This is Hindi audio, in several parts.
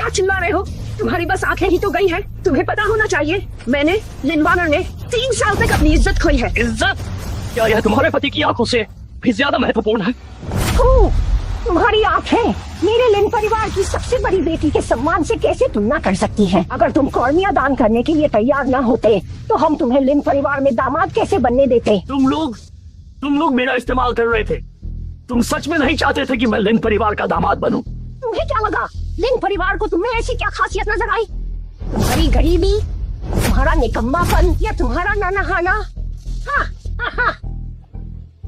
क्या चिल्ला रहे हो? तुम्हारी बस आंखें ही तो गई हैं। तुम्हें पता होना चाहिए, मैंने लिन वार्नर ने 3 साल तक अपनी इज्जत खोई है। इज्जत? क्या यह तुम्हारे पति की आंखों से भी ज्यादा महत्वपूर्ण है? तुम्हारी आंखें मेरे लिन परिवार की सबसे बड़ी बेटी के सम्मान से कैसे तुलना कर सकती हैं? अगर तुम कॉर्निया दान करने के लिए तैयार न होते तो हम तुम्हें लिन परिवार में दामाद कैसे बनने देते? तुम लोग मेरा इस्तेमाल कर रहे थे। तुम सच में नहीं चाहते थे कि मैं लिन परिवार का दामाद बनूं? तुम्हें क्या लगा लिन परिवार को तुम्हें ऐसी क्या खासियत नजर आई? तुम्हारी गरीबी, तुम्हारा निकम्मापन या तुम्हारा ना नहाना?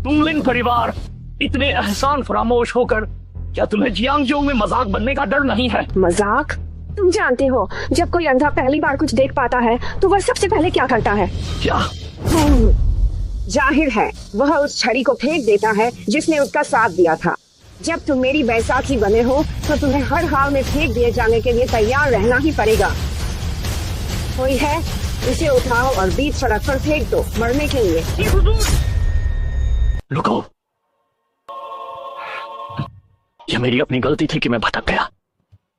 तुम लिन परिवार इतने एहसान फरामोश होकर क्या तुम्हें जियांगजोंग में मजाक बनने का डर नहीं है? मजाक? तुम जानते हो जब कोई अंधा पहली बार कुछ देख पाता है तो वह सबसे पहले क्या करता है? क्या? जाहिर है वह उस छड़ी को फेंक देता है जिसने उसका साथ दिया था। जब तुम मेरी बैसाखी बने हो तो तुम्हें हर हाल में फेंक दिए जाने के लिए तैयार रहना ही पड़ेगा। कोई है, इसे उठाओ और बीच सड़क पर फेंक दो मरने के लिए। रुको, यह मेरी अपनी गलती थी कि मैं भटक गया।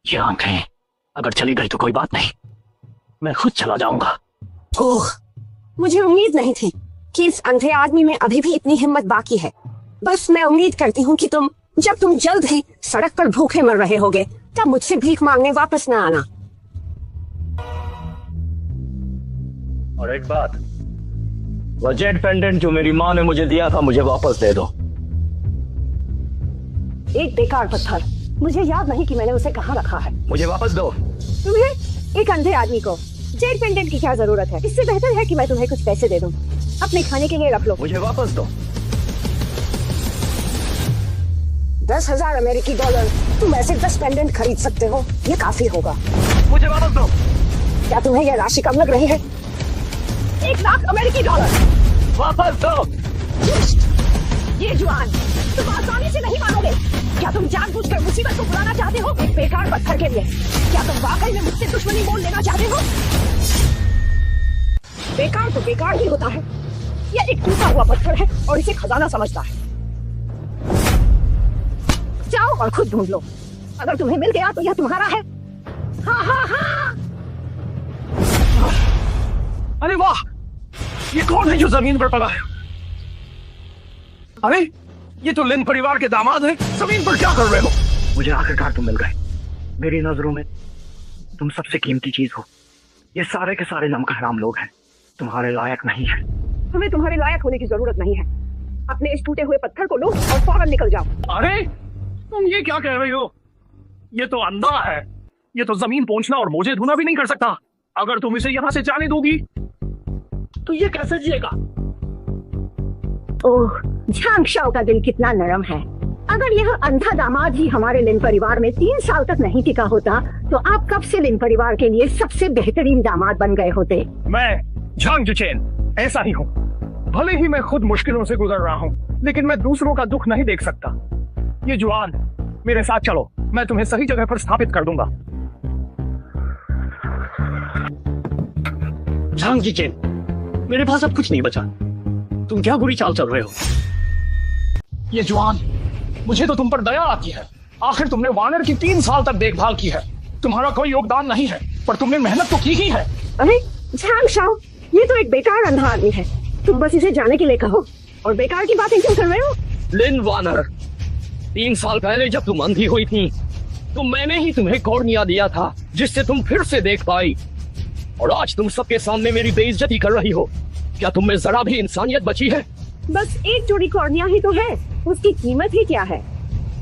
ये आंखें अगर चली गई तो कोई बात नहीं, मैं खुद चला जाऊंगा। ओह, मुझे उम्मीद नहीं थी कि इस अंधे आदमी में अभी भी इतनी हिम्मत बाकी है। बस मैं उम्मीद करती हूँ कि जब तुम जल्द ही सड़क पर भूखे मर रहे होगे तब मुझसे भीख मांगने वापस न आना। और एक बात, वह जेड पेंडेंट जो मेरी माँ ने मुझे दिया था मुझे वापस दे दो। एक बेकार पत्थर, मुझे याद नहीं कि मैंने उसे कहाँ रखा है। मुझे वापस दो। तुम्हें एक अंधे आदमी को जेड पेंडेंट की क्या जरूरत है? इससे बेहतर है कि मैं तुम्हें कुछ पैसे दे दूं। अपने खाने के लिए रख लो। मुझे वापस दो। 10,000 अमेरिकी डॉलर। तुम ऐसे 10 पेंडेंट खरीद सकते हो, ये काफी होगा। मुझे वापस दो। क्या तुम्हें यह राशि कम लग रही है? 1 लाख अमेरिकी डॉलर वापस दो। ये जुआन तुम आसानी से नहीं मानोगे। क्या तुम जानबूझकर मुसीबत को बुलाना चाहते हो एक बेकार पत्थर के लिए? क्या तुम वाकई में मुझसे दुश्मनी मोल लेना चाहते हो? बेकार तो बेकार ही होता है। यह एक टूटा हुआ पत्थर है और इसे खजाना समझता है। जाओ और खुद ढूंढ लो। अगर तुम्हें मिल गया तो यह तुम्हारा है। हाँ हाँ हाँ। अरे वाह, ये कौन है जो जमीन पर पड़ा है? अरे ये तो लिन परिवार के दामाद हैं। जमीन पर क्या कर रहे हो? मुझे आखिरकार तुम मिल गए। मेरी नजरों में तुम सबसे कीमती चीज हो। ये सारे के सारे नमक हराम लोग हैं, तुम्हारे लायक नहीं है। हमें तुम्हारे लायक होने की जरूरत नहीं है। अपने इस टूटे हुए पत्थर को लो और फौरन निकल जाओ। अरे तुम ये क्या कह रही हो? ये तो अंधा है। ये तो जमीन पहुंचना और मोजे धोना भी नहीं कर सकता। अगर तुम इसे यहाँ से जाने दोगी तो ये कैसे जिएगा? ओह, झांगशाओ का दिल कितना नरम है। अगर यह अंधा दामाद ही हमारे लिन परिवार में 3 साल तक नहीं टिका होता तो आप कब से लिन परिवार के लिए सबसे बेहतरीन दामाद बन गए होते। मैं झांग जुचेन ऐसा ही हूँ। भले ही मैं खुद मुश्किलों से गुजर रहा हूँ, लेकिन मैं दूसरों का दुख नहीं देख सकता। ये जुआन, मेरे साथ चलो, मैं तुम्हें सही जगह पर स्थापित कर दूंगा। झांग जुचेन, मेरे पास अब कुछ नहीं बचा। तुम क्या बुरी चाल चल रहे हो? ये जुआन, मुझे तो तुम पर दया आती है। आखिर तुमने वार्नर की 3 साल तक देखभाल की है। तुम्हारा कोई योगदान नहीं है, पर तुमने मेहनत तो की ही है। अरे झांगशाओ, ये तो एक बेकार अंधा आदमी है। तुम बस इसे जाने के लिए कहो और बेकार की बातें क्यों कर रहे हो? लिन वार्नर, 3 साल पहले जब तुम अंधी हुई थी तो मैंने ही तुम्हें कॉर्निया दिया था, जिससे तुम फिर से देख पाई। और आज तुम सबके सामने मेरी बेइज्जती कर रही हो। क्या तुम में जरा भी इंसानियत बची है? बस एक जोड़ी कॉर्निया ही तो है, उसकी कीमत ही क्या है?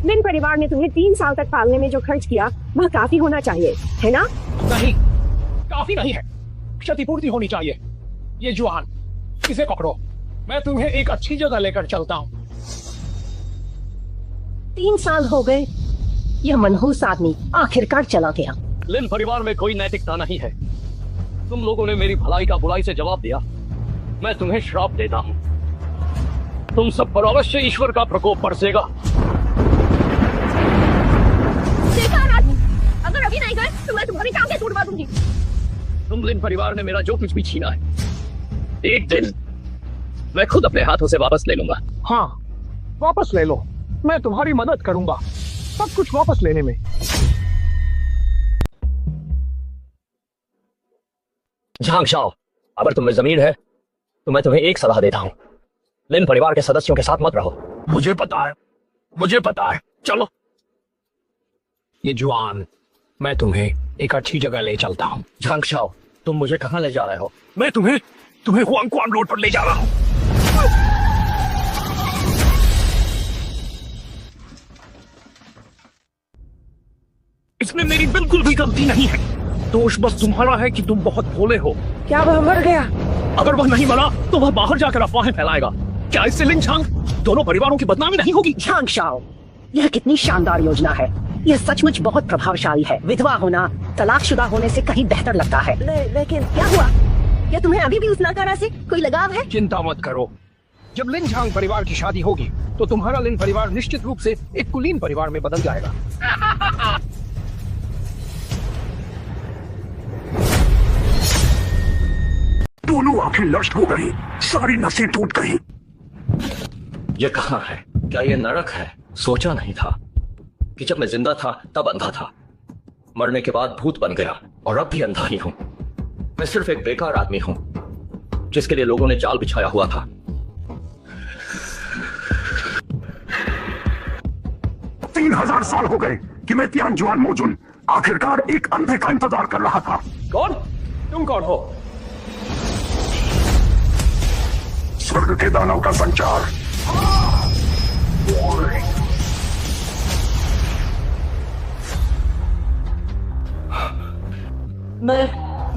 लिन परिवार ने तुम्हें 3 साल तक पालने में जो खर्च किया वह काफी होना चाहिए, है ना? नहीं, काफी नहीं है। क्षतिपूर्ति होनी चाहिए। ये जुआन, इसे पकड़ो, मैं तुम्हें एक अच्छी जगह लेकर चलता हूँ। 3 साल हो गए, यह मनहूस आदमी आखिरकार चला गया। लिन परिवार में कोई नैतिकता नहीं है। तुम लोगों ने मेरी भलाई का बुराई से जवाब दिया। मैं तुम्हें श्राप देता हूँ। तुम सब पर अवश्य ईश्वर का प्रकोप बरसेगा। बेकार आदमी, अगर अभी नहीं गए तो मैं तुम्हारी टांगें तोड़वा दूंगी। तुम लिन परिवार ने मेरा जो कुछ भी छीना है, एक दिन मैं खुद अपने हाथों से वापस ले लूंगा। हाँ, वापस ले लो। मैं तुम्हारी मदद करूंगा सब कुछ वापस लेने में। झांग शाओ, अगर तुम्हें जमीन है तो मैं तुम्हें एक सलाह देता हूँ, लिन परिवार के सदस्यों के साथ मत रहो। मुझे पता है, चलो। ये जुआन, मैं तुम्हें एक अच्छी जगह ले चलता हूँ। झांग शाओ, तुम मुझे कहाँ ले जा रहे हो? मैं तुम्हें हुआंगक्वान रोड पर ले जा रहा हूँ। इसमें मेरी बिल्कुल भी गलती नहीं है, दोष बस तुम्हारा है कि तुम बहुत भोले हो। क्या वह मर गया? अगर वह नहीं मरा तो वह बाहर जाकर अफवाहें फैलाएगा। क्या इससे लिन झांग दोनों परिवारों की बदनामी नहीं होगी? झांग शाओ, यह कितनी शानदार योजना है। यह सचमुच बहुत प्रभावशाली है। विधवा होना तलाकशुदा होने से कहीं बेहतर लगता है। लेकिन क्या हुआ? क्या तुम्हें अभी भी उस नकारा से कोई लगाव है? चिंता मत करो, जब लिन झांग परिवार की शादी होगी तो तुम्हारा लिन परिवार निश्चित रूप से एक कुलीन परिवार में बदल जाएगा। दोनों आंखें लश्ट हो गई, सारी नसें टूट गई। ये कहाँ है? क्या ये नरक है? सोचा नहीं था कि जब मैं जिंदा था तब अंधा था, मरने के बाद भूत बन गया और अब भी अंधा ही हूं। मैं सिर्फ एक बेकार आदमी हूं जिसके लिए लोगों ने जाल बिछाया हुआ था। 3000 साल हो गए कि मैं तियानजुआन मोजुन आखिरकार एक अंधे का इंतजार कर रहा था। कौन? तुम कौन हो? स्वर्ग के दानव का संचार।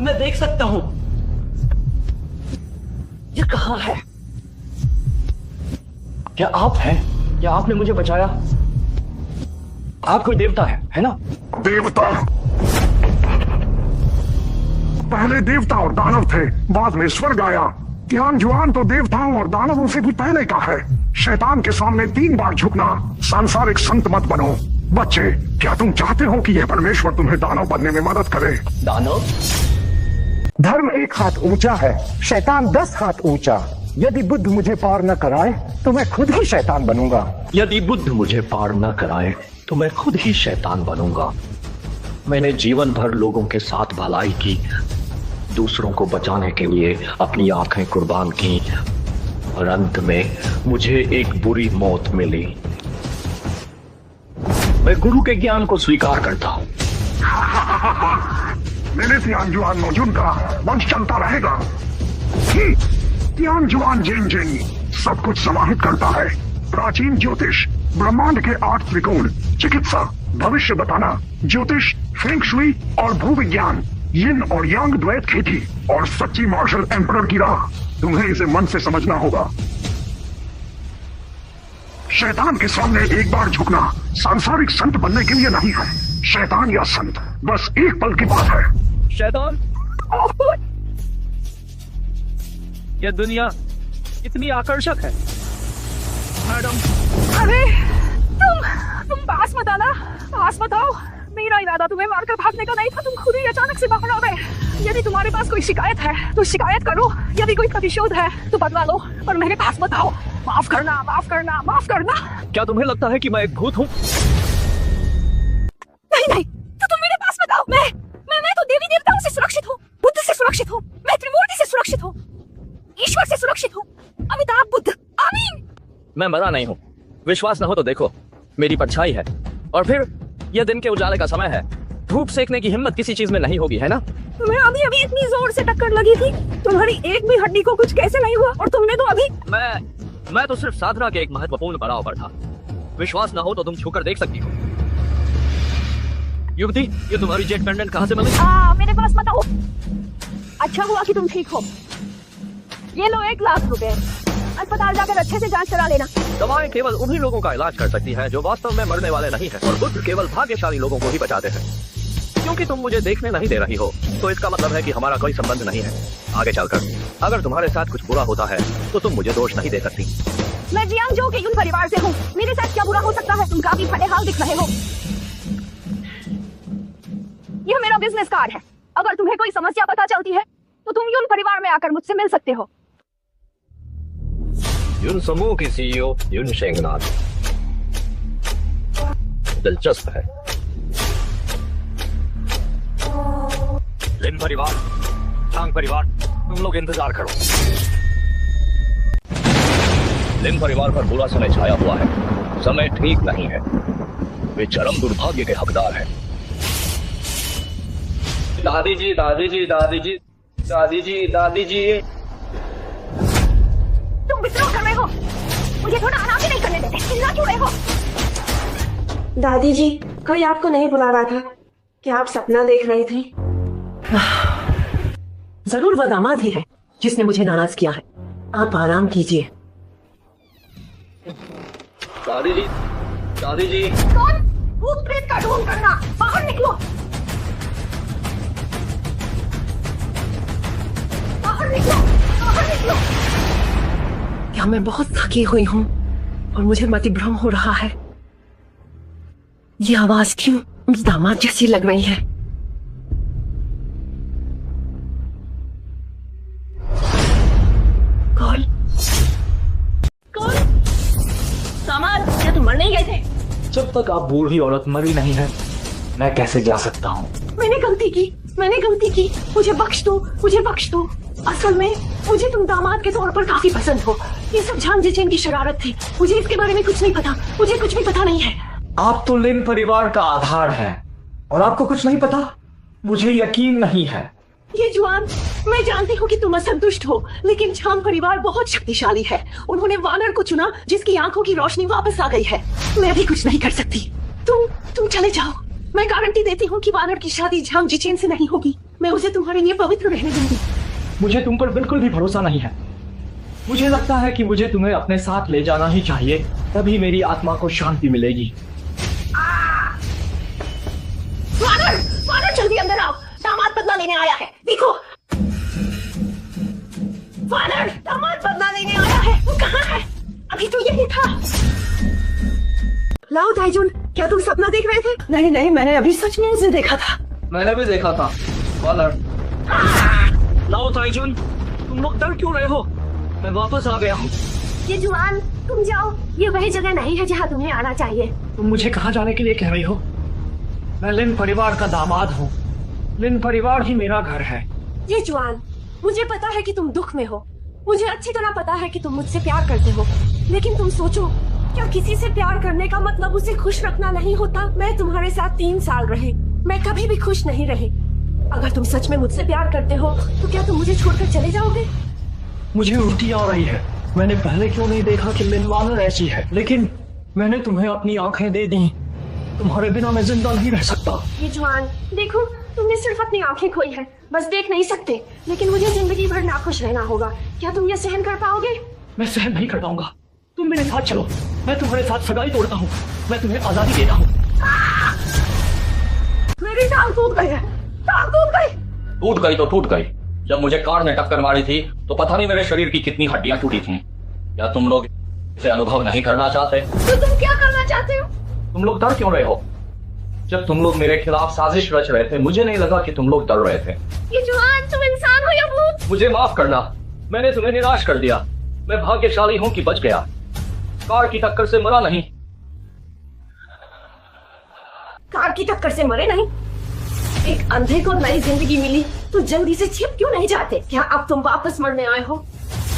मैं देख सकता हूं। ये कहां है? क्या आप हैं? क्या आपने मुझे बचाया? आप कोई देवता है ना? देवता? पहले देवता और दानव थे, बाद में स्वर्ग आया। तियानजुआन तो देवताओं और दानवों से भी पहले का है। शैतान के सामने 3 बार झुकना। सांसारिक संत मत बनो। बच्चे, क्या तुम चाहते हो कि यह परमेश्वर तुम्हें दानव बनने में मदद करे? दानव? धर्म 1 हाथ ऊंचा है, शैतान 10 हाथ ऊंचा। यदि बुद्ध मुझे पार न कराए तो मैं खुद ही शैतान बनूंगा। यदि बुद्ध मुझे पार न कराए तो मैं खुद ही शैतान बनूंगा। मैंने जीवन भर लोगों के साथ भलाई की, दूसरों को बचाने के लिए अपनी आंखें कुर्बान की, और अंत में मुझे एक बुरी मौत मिली। मैं गुरु के ज्ञान को स्वीकार करता हूं। मेरे तियानजुआन मोजुन का वंश चलता रहेगा। तियानजुआन जेनजिन सब कुछ समाहित करता है। प्राचीन ज्योतिष, ब्रह्मांड के 8 त्रिकोण, चिकित्सा, भविष्य बताना, ज्योतिष, फेंग शुई और भूविज्ञान, यिन और यांग द्वैत खेती और सच्ची मार्शल एम्परर की राह। तुम्हें इसे मन से समझना होगा। शैतान के सामने एक बार झुकना सांसारिक संत बनने के लिए नहीं है। शैतान या संत बस एक पल की बात है। शैतान? यह दुनिया इतनी आकर्षक है। मैडम, अरे तुम पास मत आना, पास मत आओ। मेरा इरादा तुम्हें मारकर भागने का नहीं था, तुम खुद ही अचानक से बाहर आ गए। यदि तुम्हारे पास कोई शिकायत है तो शिकायत करो, यदि कोई प्रतिशोध है तो बदला लो, पर मेरे पास मत आओ। माफ करना, माफ करना, माफ करना। क्या तुम्हें लगता है कि मैं एक भूत हूँ? नहीं, तो तुम मेरे पास मत आओ। मैं तो देवी देवताओं से सुरक्षित हूँ, बुद्ध से सुरक्षित हूँ, मैं त्रिमूर्ति से सुरक्षित हूँ, ईश्वर से सुरक्षित हूँ। अमिताभ बुद्ध, आमीन। मैं मरा नहीं हूँ। विश्वास न हो तो देखो, मेरी परछाई है। और फिर यह दिन के उजाले का समय है। धूप सेकने की हिम्मत किसी चीज में नहीं होगी, है ना? तुम्हें अभी इतनी जोर से टक्कर लगी थी, तुम्हारी एक भी हड्डी को कुछ कैसे नहीं हुआ? और तुमने तो अभी। मैं तो सिर्फ साधना के एक महत्वपूर्ण पड़ाव पर था। विश्वास न हो तो तुम छूकर देख सकती हो। युवती, ये तुम्हारी जेट पेंडेंट कहाँ से मिली? मेरे पास मत आओ। अच्छा हुआ कि तुम ठीक हो। ये लो 1 लाख रुपए, अस्पताल जाकर अच्छे से जांच करा लेना। दवाएं केवल उन्हीं लोगों का इलाज कर सकती हैं जो वास्तव में मरने वाले नहीं हैं, और बुद्ध केवल भाग्यशाली लोगों को ही बचाते हैं। क्योंकि तुम मुझे देखने नहीं दे रही हो तो इसका मतलब है कि हमारा कोई संबंध नहीं है। आगे चलकर अगर तुम्हारे साथ कुछ बुरा होता है तो तुम मुझे दोष नहीं दे सकती। मैं जियांगजो के यून परिवार से हूँ, मेरे साथ क्या बुरा हो सकता है? तुम काफी फटे हाल दिख रहे हो। यह मेरा बिजनेस कार्ड है, अगर तुम्हें कोई समस्या पता चलती है तो तुम यून परिवार में आकर मुझसे मिल सकते हो। यून समूह की सीईओ यून शेंगनाथ। दिलचस्प है। लिन परिवार चांग परिवार, तुम लोग इंतजार करो। लिन परिवार पर बुरा समय छाया हुआ है। समय ठीक नहीं है। वे चरम दुर्भाग्य के हकदार हैं। दादी जी, दादी जी, दादी जी, दादी जी, दादी जी। तुम विद्रोह कर रहे हो, मुझे थोड़ा आराम भी नहीं करने देते। चिल्ला क्यों रहे हो? दादी जी, कोई आपको नहीं बुला रहा था? क्या आप सपना देख रहे थे? जरूर वह दामाद ही है जिसने मुझे नाराज किया है। आप आराम कीजिए। दादी जी, दादी जी। कौन? भूत प्रेत का ढोंग करना, बाहर निकलो, बाहर निकलो, बाहर निकलो। क्या मैं बहुत थकी हुई हूँ और मुझे मतिभ्रम हो रहा है? ये आवाज क्यों उस दामाद जैसी लग रही है? कौन? कौन? दामाद, क्या तुम मर नहीं गए थे? जब तक आप बूढ़ी औरत मरी नहीं है, मैं कैसे जा सकता हूँ? मैंने गलती की, मैंने गलती की। मुझे बख्श दो, मुझे बख्श दो। असल में मुझे तुम दामाद के तौर पर काफी पसंद हो। ये सब झांग जिचेन की शरारत थी। मुझे इसके बारे में कुछ नहीं पता, मुझे कुछ भी पता नहीं है। आप तो लिन परिवार का आधार हैं और आपको कुछ नहीं पता? मुझे यकीन नहीं है। ये जुआन, मैं जानती हूँ कि तुम असंतुष्ट हो, लेकिन झांग परिवार बहुत शक्तिशाली है। उन्होंने वानर को चुना जिसकी आंखों की रोशनी वापस आ गई है। मैं भी कुछ नहीं कर सकती। तुम चले जाओ। मैं गारंटी देती हूँ कि वानर की शादी झांग जिचेन से नहीं होगी। मैं उसे तुम्हारे लिए पवित्र रहने दूंगी। मुझे तुम पर बिल्कुल भी भरोसा नहीं है। मुझे लगता है कि मुझे तुम्हें अपने साथ ले जाना ही चाहिए, तभी मेरी आत्मा को शांति मिलेगी। वानर, वानर जल्दी अंदर आओ। दामाद बदला लेने आया है, देखो। वानर, दामाद बदला लेने आया है। वो कहाँ है? अभी तो यही था। लाओ ताइजुन, क्या तुम सपना देख रहे थे? नहीं नहीं, मैंने अभी सच में उसे देखा था। मैंने भी देखा था। वानर। लाओ ताइजुन, तुम लोग डर क्यों रहे हो? मैं वापस आ गया हूँ। ये जुआन, तुम जाओ। ये वही जगह नहीं है जहाँ तुम्हें आना चाहिए। तुम मुझे कहाँ जाने के लिए कह रही हो? मैं लिन परिवार का दामाद हूँ। लिन परिवार ही मेरा घर है। ये जुआन, मुझे पता है कि तुम दुख में हो। मुझे अच्छी तरह पता है कि तुम मुझसे प्यार करते हो, लेकिन तुम सोचो, क्या किसी से प्यार करने का मतलब उसे खुश रखना नहीं होता? मैं तुम्हारे साथ 3 साल रही, मैं कभी भी खुश नहीं रही। अगर तुम सच में मुझसे प्यार करते हो तो क्या तुम मुझे छोड़कर चले जाओगे? मुझे उल्टी आ रही है। मैंने पहले क्यों नहीं देखा कि लिन वानर ऐसी है, लेकिन मैंने तुम्हें अपनी आंखें दे दी। तुम्हारे बिना मैं जिंदा नहीं रह सकता। ये जुआन, देखो, तुमने सिर्फ अपनी आंखें खोई है, बस देख नहीं सकते। लेकिन मुझे जिंदगी भर नाखुश रहना होगा। क्या तुम ये सहन कर पाओगे? मैं सहन नहीं कर पाऊंगा। तुम मेरे साथ चलो, मैं तुम्हारे साथ सगाई तोड़ता हूँ। मैं तुम्हें आजादी देता हूँ। मेरी टांग टूट गई है, टांग टूट गई। टूट गई तो टूट गई। जब मुझे कार ने टक्कर मारी थी तो पता नहीं मेरे शरीर की कितनी हड्डियां टूटी थीं। क्या तुम लोग इसे अनुभव नहीं करना चाहते? तो तुम क्या करना चाहते हो? तुम लोग डर क्यों रहे हो? जब तुम लोग मेरे खिलाफ साजिश रच रहे थे, मुझे नहीं लगा कि तुम लोग डर रहे थे। ये जुआन, तुम इंसान हो या भूत? मुझे माफ करना, मैंने तुम्हें निराश कर दिया। मैं भाग्यशाली हूँ कि बच गया। कार की टक्कर से मरा नहीं। कार की टक्कर से मरे नहीं? एक अंधे को नई जिंदगी मिली तो जल्दी से छिप क्यों नहीं जाते? क्या अब तुम वापस मरने आए हो?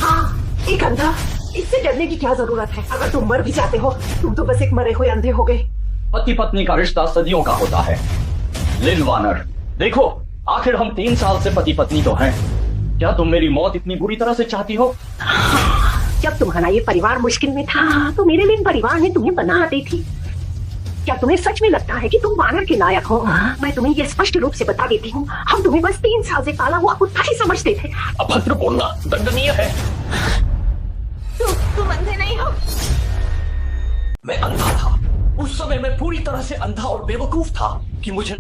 हाँ, एक अंधा, इससे डरने की क्या जरूरत है? अगर तुम मर भी जाते हो, तुम तो बस एक मरे हुए अंधे हो गए। पति पत्नी का रिश्ता सदियों का होता है। लिन वानर, देखो, आखिर हम 3 साल से पति पत्नी तो हैं। क्या तुम मेरी मौत इतनी बुरी तरह से चाहती हो? जब तुम्हारा ये परिवार मुश्किल में था तो मेरे लिए परिवार ने तुम्हें बना दी थी। क्या तुम्हें सच में लगता है कि तुम वानर के लायक हो? मैं तुम्हें ये स्पष्ट रूप से बता देती हूँ, हम तुम्हें बस 3 साल से पाला हुआ कुत्ता ही समझते थे। अभद्र बोलना दंडनीय है। तुम अंधे नहीं हो? मैं अंधा था। उस समय मैं पूरी तरह से अंधा और बेवकूफ था कि मुझे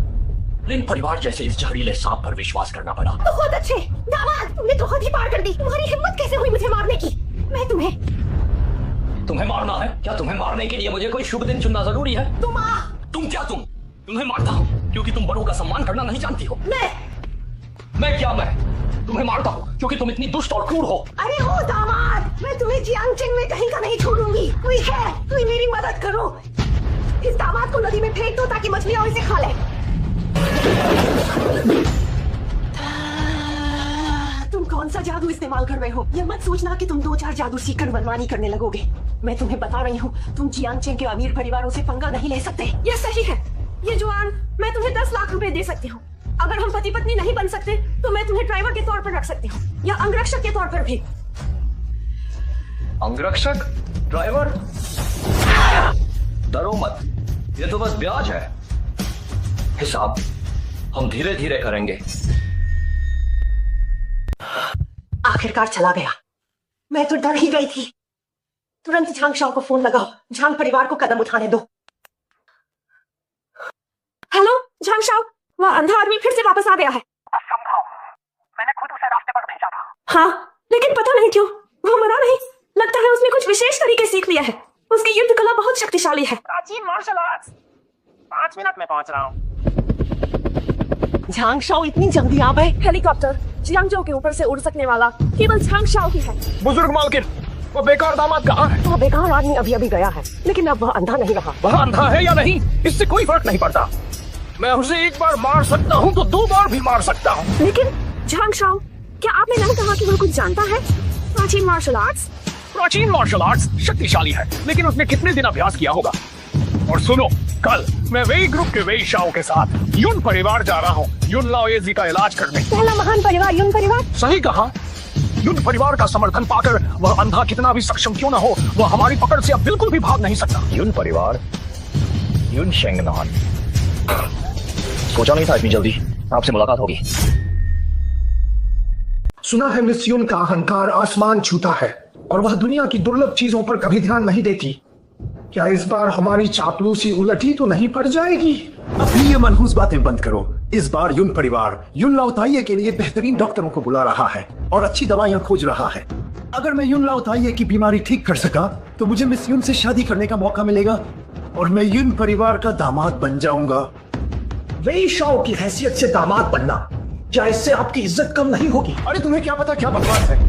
लिन परिवार जैसे इस जहरीले सांप पर विश्वास करना पड़ा। बहुत अच्छे दामाद, तुमने तो हद ही पार कर दी। तुम्हारी हिम्मत कैसे हुई मुझे मारने की? मैं तुम्हें मारना है? क्या तुम्हें मारने के लिए मुझे कोई शुभ दिन चुनना जरूरी है? तुम्हें मारता हूँ क्योंकि तुम बड़ों का सम्मान करना नहीं जानती हो। मैं तुम्हें मारता हूँ क्योंकि तुम इतनी दुष्ट और क्रूर हो। अरे हो दामाद, मैं तुम्हें जियांगचेन में कहीं का नहीं छोड़ूंगी। कोई है, कोई मेरी मदद करो। इस दामाद को नदी में फेंक दो ताकि मछलियां इसे खा ले। सा जादू इस्तेमाल कर रहे हो। ये मत सोचना कि तुम 2-4 जादू सीखकर मनमानी करने लगोगे। मैं तुम्हें बता रही हूँ, तुम जियांगचेन के अमीर परिवारों से पंगा नहीं ले सकते। ये सही है। ये जुआन, मैं तुम्हें 10 लाख रुपए दे सकती हूँ। अगर हम पति पत्नी नहीं बन सकते तो मैं तुम्हें ड्राइवर के तौर पर रख सकती हूँ, या अंगरक्षक के तौर पर भी। अंगरक्षक? ड्राइवर? डरो मत, ये तो बस ब्याज है। हिसाब हम धीरे धीरे करेंगे। आखिरकार चला गया। मैं तो डर ही गई थी। तुरंत झांग शाओ को फोन लगाओ। झांग परिवार को कदम उठाने दो। हेलो झांग शाओ, वह अंधा आदमी फिर से वापस आ गया है। मैंने खुद उसे रास्ते पर भेजा था। हाँ, लेकिन पता नहीं क्यों वो मरा नहीं। लगता है उसने कुछ विशेष तरीके सीख लिया है। उसकी युद्ध कला बहुत शक्तिशाली है। प्राचीन मार्शल आर्ट्स। 5 मिनट में पहुंच रहा हूँ। झांग शाओ इतनी जल्दी आ गए? हेलीकॉप्टर जियांगजो के ऊपर से उड़ सकने वाला केवल झांग शाओ ही है। बुजुर्ग मालकिन, वो बेकार दामाद कहाँ है? वो बेकार आदमी अभी अभी गया है, लेकिन अब वह अंधा नहीं रहा। वह अंधा है या नहीं, इससे कोई फर्क नहीं पड़ता। मैं उसे एक बार मार सकता हूँ तो 2 बार भी मार सकता हूँ। लेकिन झांग शाओ, क्या आपने नहीं कहा कि वह कुछ जानता है? प्राचीन मार्शल आर्ट्स? प्राचीन मार्शल आर्ट्स शक्तिशाली है, लेकिन उसने कितने दिन अभ्यास किया होगा? और सुनो, कल मैं वेई ग्रुप के वेई शाओ के साथ युन परिवार जा रहा हूँ युन लाओयेजी का इलाज करने। पहला महान परिवार युन परिवार? सही कहा। युन परिवार का समर्थन पाकर वह अंधा कितना भी सक्षम क्यों न हो, वह हमारी पकड़ से अब बिल्कुल भी भाग नहीं सकता। युन परिवार, युन शेंगनान। सोचा नहीं था इतनी जल्दी आपसे मुलाकात होगी। सुना है मिस युन का अहंकार आसमान छूता है और वह दुनिया की दुर्लभ चीजों पर कभी ध्यान नहीं देती। क्या इस बार हमारी चापलूसी उलटी तो नहीं पड़ जाएगी? अपनी ये मनहूस बातें बंद करो। इस बार युन परिवार युन लाओताइये के लिए बेहतरीन डॉक्टरों को बुला रहा है और अच्छी दवाइयां खोज रहा है। अगर मैं युन लाओताइये की बीमारी ठीक कर सका तो मुझे मिस युन से शादी करने का मौका मिलेगा और मैं युन परिवार का दामाद बन जाऊंगा। वेई शाओ की हैसियत से दामाद बनना, क्या इससे आपकी इज्जत कम नहीं होगी? अरे तुम्हें क्या पता क्या बकवास है।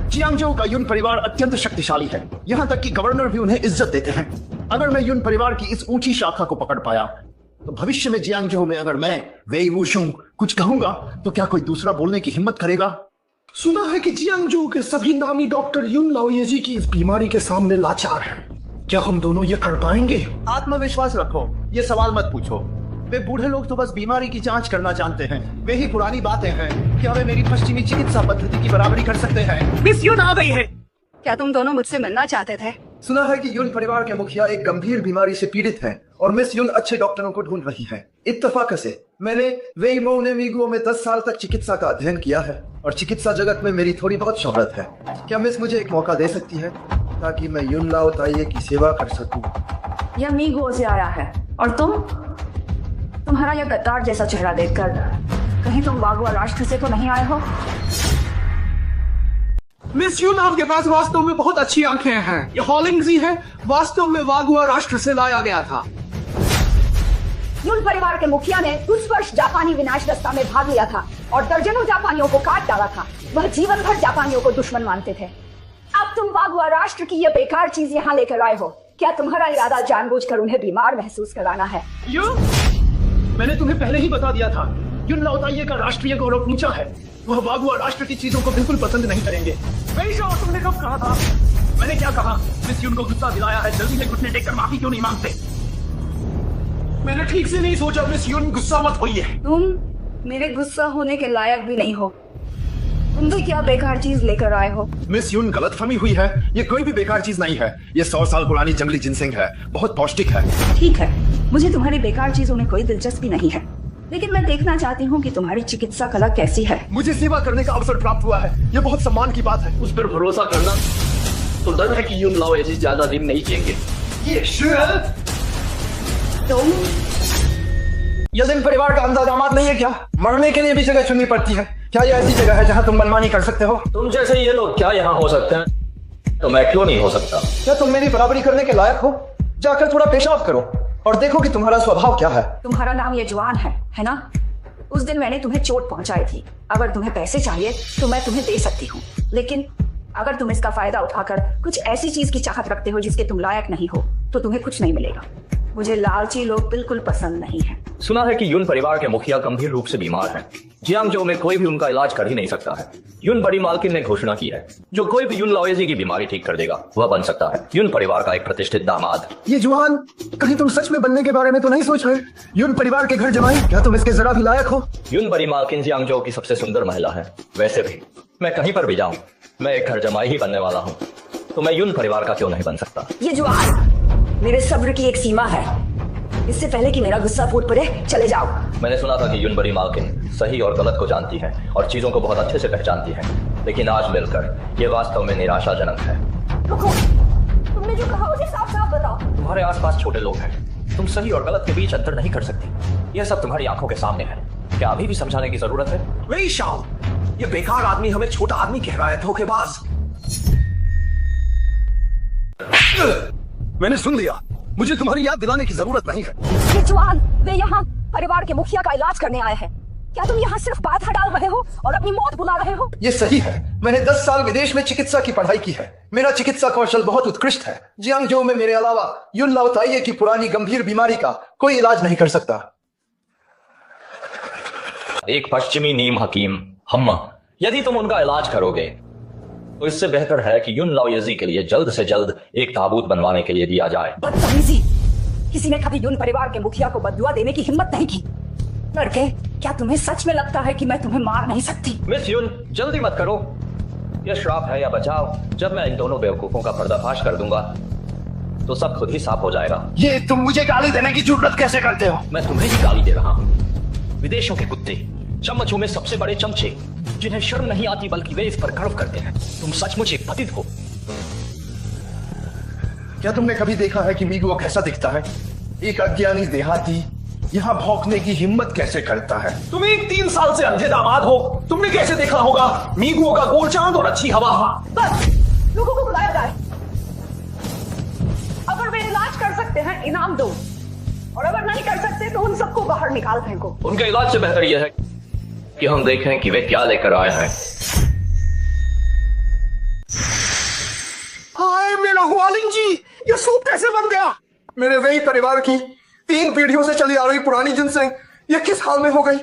जियांगजो का युन परिवार अत्यंत शक्तिशाली है, यहाँ तक कि गवर्नर भी उन्हें इज्जत देते हैं। अगर मैं युन परिवार की इस ऊंची शाखा को पकड़ पाया तो भविष्य में जियांगजो में अगर मैं वेई वुशुंग कुछ कहूंगा तो क्या कोई दूसरा बोलने की हिम्मत करेगा? सुना है कि जियांगजो के सभी नामी डॉक्टर युन लाओयेजी की इस बीमारी के सामने लाचार हैं। क्या हम दोनों ये कर पाएंगे? आत्मविश्वास रखो, ये सवाल मत पूछो। वे बूढ़े लोग तो बस बीमारी की जांच करना जानते हैं। वे ही पुरानी बातें हैं। क्या वे मेरी पश्चिमी चिकित्सा पद्धति की बराबरी कर सकते हैं? मिस युन आ गई है। क्या तुम दोनों मुझसे मिलना चाहते थे? सुना है कि युन परिवार के मुखिया एक गंभीर बीमारी से पीड़ित हैं और मिस युन अच्छे डॉक्टरों को ढूंढ रही है। इत्तेफाक से मैंने वेई मोनेमिगो में 10 साल तक चिकित्सा का अध्ययन किया है और चिकित्सा जगत में मेरी थोड़ी बहुत शोहरत है। क्या मिस मुझे एक मौका दे सकती है ताकि मैं युन लाओताइये की सेवा कर सकूं? यह मीगो से आया है और तुम्हारा यह गद्दार जैसा चेहरा देखकर कहीं तुम वागुआ राष्ट्र से तो नहीं आए हो? मिस युन, आपके पास वास्तव में बहुत अच्छी आंखें हैं। ये हॉलिंगजी है, वास्तव में वागुआ राष्ट्र से लाया गया था। युन परिवार के मुखिया ने उस वर्ष जापानी विनाश दस्ता में भाग लिया था और दर्जनों जापानियों को काट डाला था। वह जीवन भर जापानियों को दुश्मन मानते थे। अब तुम वागुआ राष्ट्र की यह बेकार चीज यहाँ लेकर आए हो। क्या तुम्हारा इरादा जानबूझकर उन्हें बीमार महसूस कराना है? मैंने तुम्हें पहले ही बता दिया था, युन लाओताइये का राष्ट्रीय गौरव ऊंचा है। वह वागुआ राष्ट्र की चीजों को बिल्कुल पसंद नहीं करेंगे। वेई शाओ, तुमने कब कहा था? मैंने क्या कहा? मिस युन को गुस्सा दिलाया है, जल्दी से घुटने टेककर माफी क्यों नहीं मांगते? मैंने ठीक से नहीं सोचा। मिस युन, गुस्सा मत होइए। तुम मेरे गुस्सा होने के लायक भी नहीं हो। तुम भी क्या बेकार चीज लेकर आए हो? मिस युन, गलतफहमी हुई है। ये कोई भी बेकार चीज नहीं है। ये 100 साल पुरानी जंगली जिनसिंग है, बहुत पौष्टिक है। ठीक है, मुझे तुम्हारी बेकार चीजों में कोई दिलचस्पी नहीं है, लेकिन मैं देखना चाहती हूँ कि तुम्हारी चिकित्सा कला कैसी है। मुझे सेवा करने का अवसर प्राप्त हुआ है, ये बहुत सम्मान की बात है। उस पर भरोसा करना तो डर है कि युन लाओयेजी ज्यादा दिन नहीं जिएंगे। ये शेर तुम युन परिवार का अंधा दामाद नहीं है क्या? मरने के लिए भी जगह चुननी पड़ती है। क्या ये ऐसी जगह है जहाँ तुम मनमानी कर सकते हो? तुम जैसे ये लोग क्या यहाँ हो सकते हैं, तो मैं क्यों नहीं हो सकता? क्या तुम मेरी बराबरी करने के लायक हो? जाकर थोड़ा पेशाब करो और देखो कि तुम्हारा स्वभाव क्या है। तुम्हारा नाम ये जुआन है ना? उस दिन मैंने तुम्हें चोट पहुंचाई थी। अगर तुम्हें पैसे चाहिए तो मैं तुम्हें दे सकती हूँ, लेकिन अगर तुम इसका फायदा उठाकर कुछ ऐसी चीज की चाहत रखते हो जिसके तुम लायक नहीं हो तो तुम्हें कुछ नहीं मिलेगा। मुझे लालची लोग बिल्कुल पसंद नहीं है। सुना है कि युन परिवार के मुखिया गंभीर रूप से बीमार हैं। जियांगजो में कोई भी उनका इलाज कर ही नहीं सकता है। युन बड़ी मालकिन ने घोषणा की है, जो कोई भी युन लाओयेजी की बीमारी ठीक कर देगा वह बन सकता है युन परिवार का एक प्रतिष्ठित दामाद। ये जुआन, कहीं तुम सच में बनने के बारे में तो नहीं सोच रहे? युन परिवार के घर जमाई, क्या तुम इसके जरा भी लायक हो? युन बड़ी मालकिन जियांगजो की सबसे सुंदर महिला है। वैसे भी मैं कहीं पर भी जाऊं, मैं एक घर जमाई ही बनने वाला हूँ, तो मैं युन परिवार का क्यों नहीं बन सकता? ये जुआन, मेरे सब्र की एक सीमा है। इससे पहले कि मेरा गुस्सा फूट पड़े, चले जाओ। मैंने सुना था कि युन बड़ी मालकिन सही और गलत को जानती है और चीजों को बहुत अच्छे से पहचानती है, लेकिन आज मिलकर ये वास्तव में निराशाजनक है। रुको, तुमने जो कहा उसे साफ साफ बताओ। तुम्हारे आसपास छोटे लोग हैं, तुम सही और गलत के बीच अंतर नहीं कर सकती। यह सब तुम्हारी आंखों के सामने है, क्या अभी भी समझाने की जरूरत है? वही शाओ, ये बेकार आदमी हमें छोटा आदमी कह रहा है, धोखेबाज। मैंने सुन लिया, मुझे तुम्हारी याद दिलाने की जरूरत नहीं है। ये जुआन, वे यहाँ परिवार के मुखिया का इलाज करने आए हैं। क्या तुम यहाँ सिर्फ बात हटा रहे हो और अपनी मौत बुला रहे हो? ये सही है, मैंने 10 साल विदेश में चिकित्सा की पढ़ाई की है। मेरा चिकित्सा कौशल बहुत उत्कृष्ट है। जियांगजो में मेरे अलावा युन लाओताइये की पुरानी गंभीर बीमारी का कोई इलाज नहीं कर सकता। एक पश्चिमी नीम हकीम हम्मा, यदि तुम उनका इलाज करोगे तो इससे बेहतर है कि युन लाओयेजी के लिए जल्द से जल्द एक ताबूत बनवाने के लिए दिया जाए। बदतमीजी! किसी ने कभी युन परिवार के मुखिया को बददुआ देने की हिम्मत नहीं की। लड़के, क्या तुम्हें सच में लगता है कि मैं तुम्हें मार नहीं सकती? मिस युन, जल्दी मत करो। यह श्राप है या बचाव। जब मैं इन दोनों बेवकूफों का पर्दाफाश कर दूंगा तो सब खुद ही साफ हो जाएगा। ये तुम मुझे गाली देने की जरूरत कैसे करते हो? मैं तुम्हें ही गाली दे रहा हूँ। विदेशों के कुत्ते, चम्मचों में सबसे बड़े चमचे, जिन्हें शर्म नहीं आती बल्कि वे इस पर गर्व करते हैं। तुम सचमुच एक पतित हो। क्या तुमने कभी देखा है कि मीगुओ कैसा दिखता है? एक अज्ञानी देहाती यहाँ भौंकने की हिम्मत कैसे करता है? तुम एक 3 साल से अंधे दामाद हो, तुमने कैसे देखा होगा मीगुओ का गोल चांद और अच्छी हवा? बस, लोगों को बुलाया जाए। अगर वे इलाज कर सकते हैं इनाम दो, और अगर नहीं कर सकते तो उन सबको बाहर निकाल फेंको। उनके इलाज से बेहतर यह है कि हम देखें कि वे क्या लेकर आए हैं। हाय मेरा हुआलिंग जी, ये सूप कैसे बन गया? मेरे वही परिवार की 3 पीढ़ियों से चली आ रही पुरानी जिनसेंग ये किस हाल में हो गई?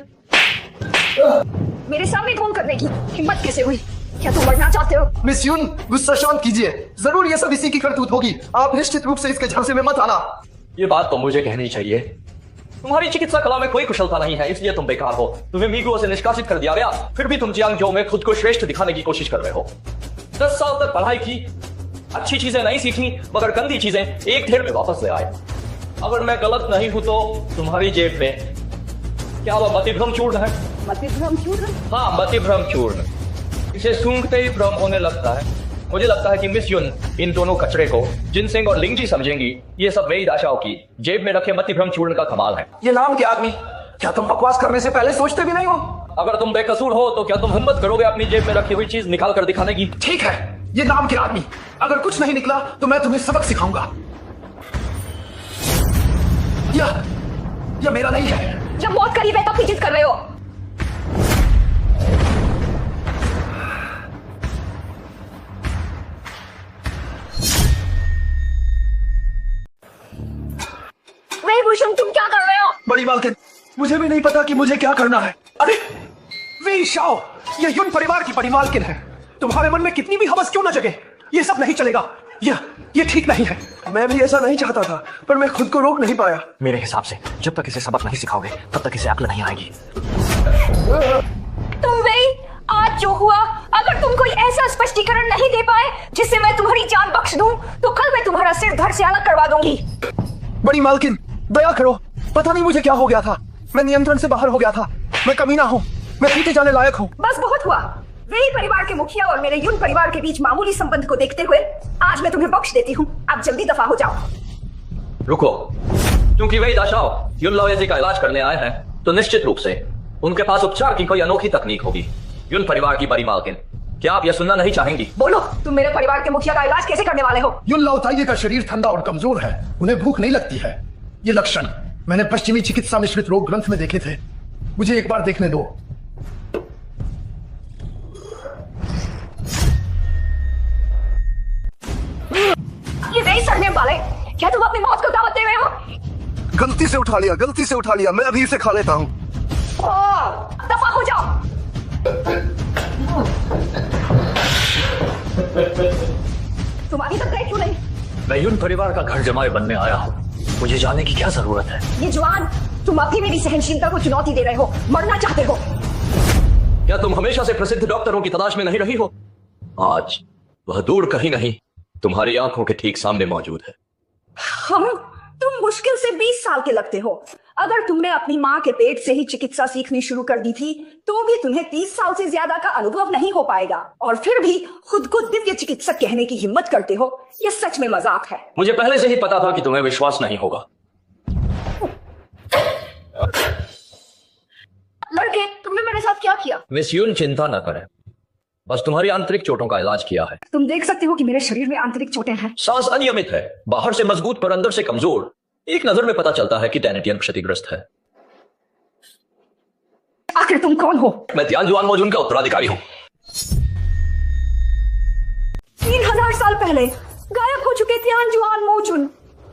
मेरे सामने ढोंग करने की हिम्मत कैसे हुई? क्या तुम मरना चाहते हो? मिस युन, गुस्सा शांत कीजिए। जरूर ये सब इसी की करतूत होगी। आप निश्चित रूप से इसके झांसे में मत आना। ये बात तो मुझे कहनी चाहिए। तुम्हारी चिकित्सा कला में कोई कुशलता नहीं है, इसलिए तुम बेकार हो। तुम्हें मीगुओ से निष्कासित कर दिया गया, फिर भी तुम जियांगजो में खुद को श्रेष्ठ दिखाने की कोशिश कर रहे हो। 10 साल तक पढ़ाई की, अच्छी चीजें नहीं सीखी, मगर गंदी चीजें एक ढेर में वापस ले आए। अगर मैं गलत नहीं हूं तो तुम्हारी जेब में क्या वह मतिभ्रम चूर्ण है? मतिभ्रम चूर्ण? हाँ, मतिभ्रम चूर्ण। इसे सूंघते ही भ्रम होने लगता है। मुझे लगता है कि मिस युन इन दोनों कचरे को जिनसेंग और लिंगजी समझेंगी। ये सब वेई दाशाओ की जेब में रखे मतिभ्रम चूर्ण का कमाल है। ये नाम क्या आदमी, क्या तुम बकवास करने से पहले सोचते भी नहीं हो? अगर तुम बेकसूर हो तो क्या तुम हिम्मत करोगे अपनी जेब में रखी हुई चीज निकाल कर दिखाने की? ठीक है, ये नाम के आदमी, अगर कुछ नहीं निकला तो मैं तुम्हें सबक सिखाऊंगा। यह मेरा नहीं है। जब मौत करीब है तब भी जिद कर रहे हो। वे भूषण, तुम क्या कर रहे हो? बड़ी मालकिन, मुझे भी नहीं पता कि मुझे क्या करना है। अरे वे शाओ, ये युन परिवार की बड़ी मालकिन है। तुम्हारे मन में कितनी भी हवस क्यों न जगे, ये सब नहीं चलेगा। ये ठीक नहीं है। मैं भी ऐसा नहीं चाहता था, पर मैं खुद को रोक नहीं पाया। मेरे हिसाब से जब तक इसे सबक नहीं सिखाओगे तब तक इसे अक्ल नहीं आएगी। तुम वे, आज जो हुआ, अगर तुम कोई ऐसा स्पष्टीकरण नहीं दे पाए जिससे मैं तुम्हारी जान बख्श दूं, तो कल मैं तुम्हारा सिर धड़ से अलग करवा दूंगी। बड़ी मालकिन, दया करो। पता नहीं मुझे क्या हो गया था, मैं नियंत्रण से बाहर हो गया था। मैं कमीना हूँ, मैं पीटे जाने लायक हूँ। बस बहुत हुआ। वही परिवार के मुखिया और मेरे युन परिवार के बीच मामूली संबंध को देखते हुए आज मैं तुम्हें बख्श देती हूँ। आप जल्दी दफा हो जाओ। रुको, क्योंकि वही दाशाओ युन लाओयेजी का इलाज करने आए हैं तो निश्चित रूप से उनके पास उपचार की कोई अनोखी तकनीक होगी। युन परिवार की बड़ी मालकिन, क्या आप यह सुनना नहीं चाहेंगी? बोलो, तुम मेरे परिवार के मुखिया का इलाज कैसे करने वाले हो? युन लाओताइये का शरीर ठंडा और कमजोर है, उन्हें भूख नहीं लगती है। ये लक्षण मैंने पश्चिमी चिकित्सा मिश्रित रोग ग्रंथ में देखे थे। मुझे एक बार देखने दो। ये वही सड़ने वाले, क्या तुम अपनी मौत को दावत दे रहे हो? गलती से उठा लिया, मैं अभी इसे खा लेता हूँ। दफा हो जाओ। तुम अभी तक गए क्यों नहीं? मैं यून परिवार का घर जमाए बनने आया हूँ, मुझे जाने की क्या जरूरत है? ये जवान, तुम अभी मेरी सहनशीलता को चुनौती दे रहे हो, मरना चाहते हो। क्या तुम हमेशा से प्रसिद्ध डॉक्टरों की तलाश में नहीं रही हो? आज वह दूर कहीं नहीं, तुम्हारी आंखों के ठीक सामने मौजूद है। तुम मुश्किल से 20 साल के लगते हो। अगर तुमने अपनी माँ के पेट से ही चिकित्सा सीखनी शुरू कर दी थी तो भी तुम्हें 30 साल से ज्यादा का अनुभव नहीं हो पाएगा, और फिर भी खुद को दिव्य चिकित्सक कहने की हिम्मत करते हो। यह सच में मजाक है। मुझे पहले से ही पता था कि तुम्हें विश्वास नहीं होगा। लड़के, तुमने मेरे साथ क्या किया? मिस यून, चिंता न करें, बस तुम्हारी आंतरिक चोटों का इलाज किया है। तुम देख सकते हो कि मेरे शरीर में आंतरिक चोटें हैं। सांस अनियमित है, बाहर से मजबूत पर अंदर से कमजोर। एक नजर में पता चलता है कि टैनेटियन क्षतिग्रस्त है। आखिर तुम कौन हो? मैं तियान जुआन मोजुन का उत्तराधिकारी हूँ। 3000 साल पहले गायब हो चुके तियान जुआन मोजुन,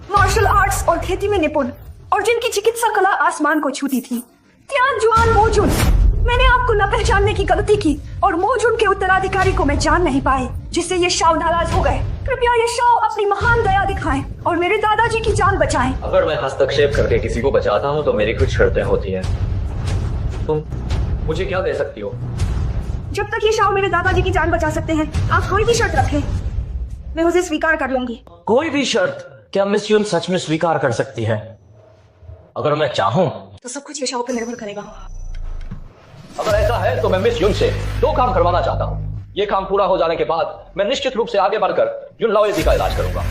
मार्शल आर्ट्स और खेती में निपुण, और जिनकी चिकित्सा कला आसमान को छूती थी। तियान जुआन मोजुन, मैंने आपको न पहचानने की गलती की और मोजुन के उत्तराधिकारी को मैं जान नहीं पाई, जिससे ये शाओ नाराज हो गए। कृपया ये शाओ अपनी महान दया दिखाएं और मेरे दादाजी की जान बचाएं। अगर मैं हस्तक्षेप करके किसी को बचाता हूँ तो मेरी कुछ शर्तें होती हैं। तुम मुझे क्या दे सकती हो? जब तक ये शाओ मेरे दादाजी की जान बचा सकते हैं, आप कोई भी शर्त रखें, मैं उसे स्वीकार कर लूंगी। कोई भी शर्त? क्या मिस यून सच में स्वीकार कर सकती है? अगर मैं चाहूँ तो सब कुछ ये शाओ पर निर्भर करेगा। अगर ऐसा है तो मैं मिस यून से 2 काम करवाना चाहता हूँ। ये काम पूरा हो जाने के बाद मैं निश्चित रूप से आगे बढ़कर यून लाओजी का इलाज करूंगा।